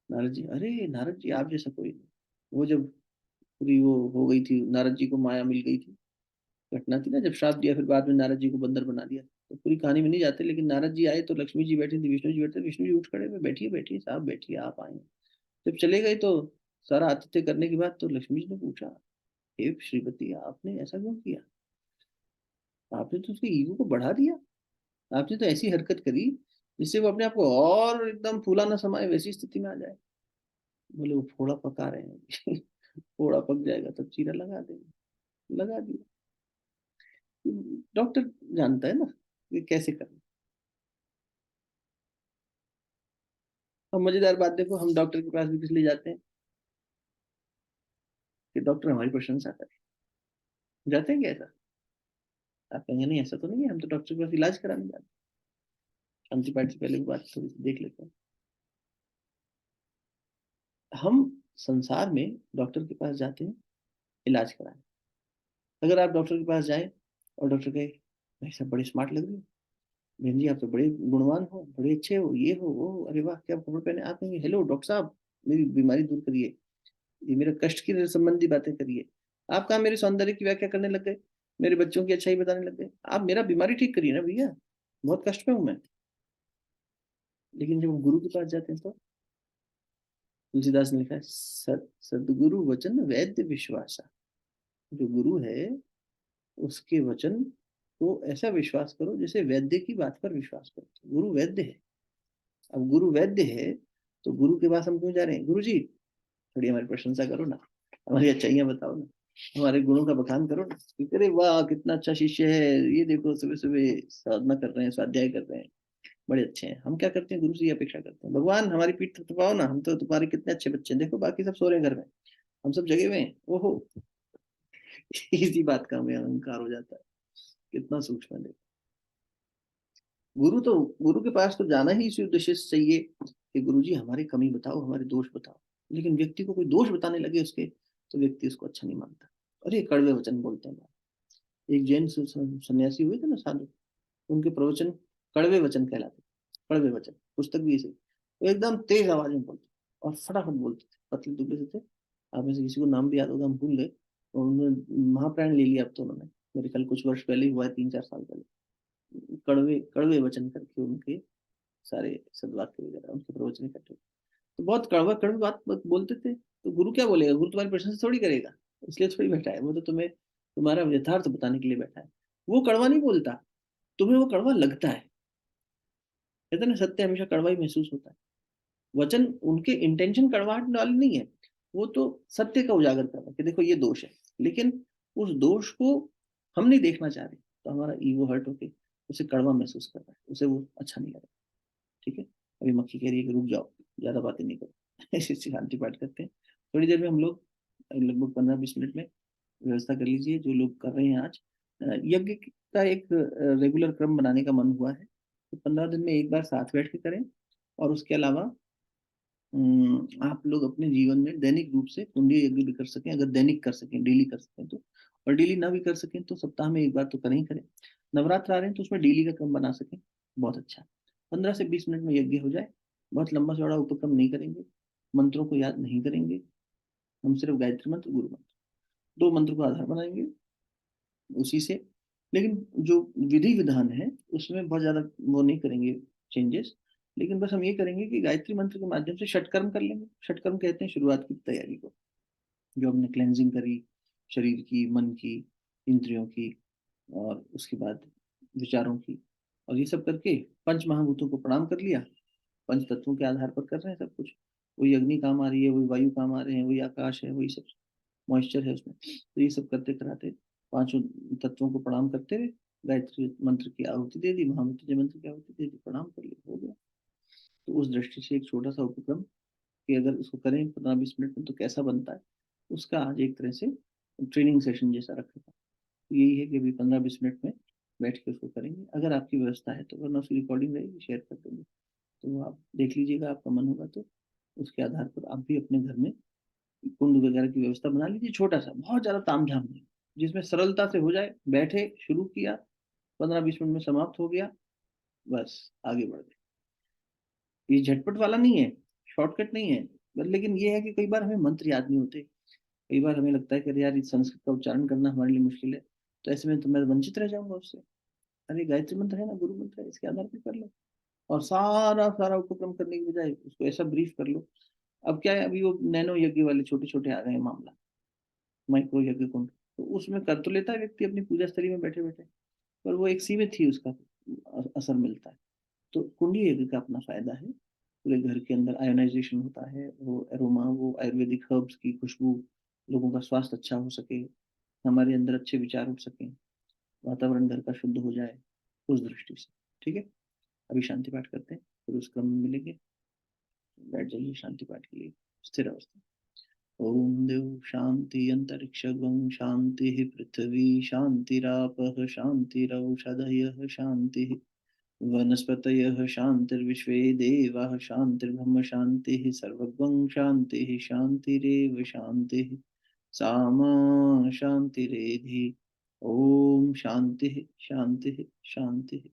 नारद जी, अरे नारद जी आप जैसा कोई नहीं। वो जब पूरी वो हो गई थी, नारद जी को माया मिल गई थी, घटना थी ना जब श्राप दिया, फिर बाद में नारद जी को बंदर बना दिया। तो पूरी कहानी में नहीं जाते, लेकिन नारद जी आए तो लक्ष्मी जी बैठी थी, विष्णु जी बैठे थे, विष्णु जी उठ खड़े हुए, बैठिए बैठिए साहब बैठिए, आप आए। जब चले गए तो सारा आतिथ्य करने के बाद तो लक्ष्मी जी ने पूछा, हे श्रीपति आपने ऐसा क्यों किया? आपने तो उसके ईगो को बढ़ा दिया, आपने तो ऐसी हरकत करी जिससे वो अपने आप को और एकदम फूला ना समाये वैसी स्थिति में आ जाए। बोले वो फोड़ा पका रहे हैं। फोड़ा पक जाएगा तब चीरा लगा देंगे, लगा दिया। डॉक्टर जानता है ना कि कैसे करना। अब मजेदार बात देखो, हम डॉक्टर के पास भी किस लिए जाते हैं? कि डॉक्टर हमारी प्रशंसा करे। जाते हैं क्या ऐसा? आप कहेंगे नहीं ऐसा तो नहीं है, हम तो डॉक्टर के पास इलाज कराने जाते हैं। शांति पाठ से पहले की बात थोड़ी सी देख लेते हैं। हम संसार में डॉक्टर के पास जाते हैं इलाज कराने। अगर आप डॉक्टर के पास जाए और डॉक्टर कहे भाई साहब बड़े स्मार्ट लग रहे हो, बहन जी आप तो बड़े गुणवान हो, बड़े अच्छे हो, ये हो वो हो, अरे वाह क्या कपड़े पहने, आप कहेंगे हेलो डॉक्टर साहब मेरी बीमारी दूर करिए, ये मेरा कष्ट की संबंधी बातें करिए। आप कहाँ मेरे सौंदर्य की व्याख्या करने लग गए, मेरे बच्चों की अच्छाई बताने लग गए? आप मेरा बीमारी ठीक करिए ना भैया, बहुत कष्ट में हूं मैं। लेकिन जब हम गुरु के पास जाते हैं तो तुलसीदास ने लिखा है, सदगुरु वचन वैद्य विश्वासा। जो गुरु है उसके वचन को ऐसा विश्वास करो जैसे वैद्य की बात पर विश्वास करो। गुरु वैद्य है। अब गुरु वैद्य है तो गुरु के पास हम क्यों जा रहे हैं? गुरु जी थोड़ी हमारी प्रशंसा करो ना, हमारी अच्छाइयां बताओ ना, हमारे गुणों का बखान करो ना, कि अरे वाह कितना अच्छा शिष्य है, ये देखो सुबह सुबह साधना कर रहे हैं, स्वाध्याय कर रहे हैं, बड़े अच्छे हैं। हम क्या करते हैं? गुरु से ये अपेक्षा करते हैं, भगवान हमारी पीठ तो थपथपाओ ना, हम तो तुम्हारे कितने अच्छे बच्चे हैं, देखो बाकी सब सो रहे हैं घर में, हम सब जगे हुए हैं। ओहो। इसी बात का हमें अहंकार हो जाता है। कितना सूक्ष्म है। गुरु तो, गुरु के पास तो जाना ही इसी उद्देश्य से चाहिए कि गुरु जी हमारी कमी बताओ, हमारे दोष बताओ। लेकिन व्यक्ति को कोई दोष बताने लगे उसके, तो व्यक्ति उसको अच्छा नहीं मानता। अरे कड़वे वचन बोलते हैं। एक जैन सन्यासी हुए थे ना साधु, उनके प्रवचन कड़वे वचन कहलाते। कड़वे वचन पुस्तक भी ऐसे, वो एकदम तेज आवाज में बोलते और फटाफट बोलते थे, पतले दुबले से थे। आप में से किसी को नाम भी याद होगा, हम भूल गए। और उन्होंने महाप्राण ले लिया अब तो उन्होंने, मेरे ख्याल कुछ वर्ष पहले ही हुआ है, 3-4 साल पहले। कड़वे कड़वे वचन करके उनके सारे सदवाक्य वगैरह उनके प्रवचन इकट्ठे, तो बहुत कड़वा कड़वी बात बोलते थे। तो गुरु क्या बोलेगा? गुरु तुम्हारी प्रशंसा थोड़ी करेगा, इसलिए थोड़ी बैठा है वो, तो तुम्हें तुम्हारा यथार्थ बताने के लिए बैठा है। वो कड़वा नहीं बोलता, तुम्हें वो कड़वा लगता है। कहते हैं ना सत्य हमेशा कड़वा ही महसूस होता है। वचन उनके इंटेंशन कड़वाहट वाली नहीं है, वो तो सत्य का उजागर कर रहा है कि देखो ये दोष है, लेकिन उस दोष को हम नहीं देखना चाह रहे, तो हमारा ईगो हर्ट होके उसे कड़वा महसूस कर रहा है, उसे वो अच्छा नहीं लग रहा। ठीक है। अभी मक्खी कह रही है कि रुक जाओ, ज्यादा बातें नहीं करो। ऐसे शांति पाठ करते हैं। थोड़ी देर में हम लोग लगभग 15-20 मिनट में व्यवस्था कर लीजिए जो लोग कर रहे हैं आज। यज्ञ का एक रेगुलर क्रम बनाने का मन हुआ है, तो 15 दिन में एक बार साथ बैठ के करें। और उसके अलावा आप लोग अपने जीवन में दैनिक रूप से कुंडली यज्ञ भी कर सकें, अगर दैनिक कर सकें, डेली कर सकें तो। और डेली ना भी कर सकें तो सप्ताह में एक बार तो करें ही करें। नवरात्र आ रहे हैं तो उसमें डेली का क्रम बना सकें, बहुत अच्छा। 15 से 20 मिनट में यज्ञ हो जाए। बहुत लंबा चौड़ा उपक्रम नहीं करेंगे, मंत्रों को याद नहीं करेंगे, हम सिर्फ गायत्री मंत्र, गुरु मंत्र, दो मंत्र को आधार बनाएंगे उसी से। लेकिन जो विधि विधान है उसमें बहुत ज्यादा वो नहीं करेंगे चेंजेस। लेकिन बस हम ये करेंगे कि गायत्री मंत्र के माध्यम से षटकर्म कर लेंगे। षटकर्म कहते हैं शुरुआत की तैयारी को, जो हमने क्लेंजिंग करी शरीर की, मन की, इंद्रियों की, और उसके बाद विचारों की, और ये सब करके पंच महाभूतों को प्रणाम कर लिया। पंच तत्वों के आधार पर कर रहे हैं सब कुछ। वही अग्नि काम आ रही है, वही वायु काम आ रहे हैं, वही आकाश है, वही सब मॉइस्चर है उसमें। तो ये सब करते कराते पांचों तत्वों को प्रणाम करते हुए गायत्री मंत्र की आहुति दे दी, महामृत्युंजय मंत्र की आहुति दे दी, प्रणाम कर लिया, हो गया। तो उस दृष्टि से एक छोटा सा उपक्रम कि अगर इसको करें 15-20 मिनट में तो कैसा बनता है, उसका आज एक तरह से ट्रेनिंग सेशन जैसा रखा था। तो यही है कि अभी 15-20 मिनट में बैठ के उसको करेंगे, अगर आपकी व्यवस्था है तो, वरना उसकी रिकॉर्डिंग रहेगी, शेयर कर देंगे। तो आप देख लीजिएगा, आपका मन होगा तो उसके आधार पर आप भी अपने घर में कुंड वगैरह की व्यवस्था बना लीजिए, छोटा सा, बहुत ज्यादा तामझाम नहीं, जिसमें सरलता से हो जाए। बैठे, शुरू किया, 15-20 मिनट में समाप्त हो गया, बस आगे बढ़ गए। ये झटपट वाला नहीं है, शॉर्टकट नहीं है। लेकिन ये है कि कई बार हमें मंत्र याद नहीं होते, कई बार हमें लगता है कि अरे यार इस संस्कृत का उच्चारण करना हमारे लिए मुश्किल है। तो ऐसे में तो मैं वंचित रह जाऊंगा उससे। अरे गायत्री मंत्र है ना, गुरु मंत्र है, इसके आधार पर कर लो। और सारा सारा उपक्रम करने की बजाय उसको ऐसा ब्रीफ कर लो। अब क्या है, अभी वो नैनो यज्ञ वाले छोटे छोटे आ गए हैं मामला, माइक्रो यज्ञ कुंड, तो उसमें कर तो लेता है व्यक्ति अपनी पूजा स्थली में बैठे बैठे, पर वो एक सीमित ही उसका असर मिलता है। तो कुंडी यज्ञ का अपना फायदा है, पूरे घर के अंदर आयोनाइजेशन होता है, वो एरोमा, वो आयुर्वेदिक हर्ब्स की खुशबू, लोगों का स्वास्थ्य अच्छा हो सके, हमारे अंदर अच्छे विचार उठ सके, वातावरण घर का शुद्ध हो जाए, उस दृष्टि से। ठीक है, अभी शांति पाठ करते हैं, फिर उस क्रम में मिलेंगे। बैठ जाइए शांति पाठ के लिए, स्थिर अवस्था। ओम देव शांति अंतरिक्ष गं शांति पृथ्वी शांतिरापः शांतिरौषधयः शांति वनस्पतयः शान्तिर्विश्वे देवाः शान्तिर्ब्रह्म शान्तिः सर्वगं शान्तिः शान्तिरेव शान्तिः सामा शान्तिरेधि। ॐ शान्तिः शान्तिः शान्तिः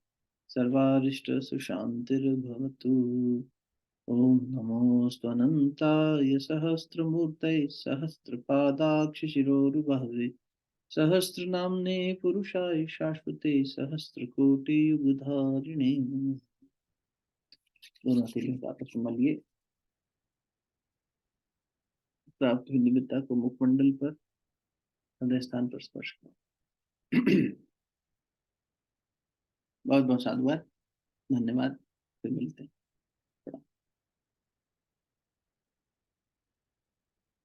सर्वारिष्टसु शान्तिर्भवतु। ॐ नमोऽस्त्वनन्ताय सहस्रमूर्तये सहस्रपादाक्षशिरोरुभवे सहस्रनाम्ने पुरुषाय शाश्वते सहस्रकोटियुगधारिणे। दोनों हथेलियों को आपस में मलिए, प्राप्त हुई निमित्ता को मुखमंडल पर, हृदय स्थान पर स्पर्श करो। बहुत बहुत साधुवाद, धन्यवाद, फिर मिलते हैं।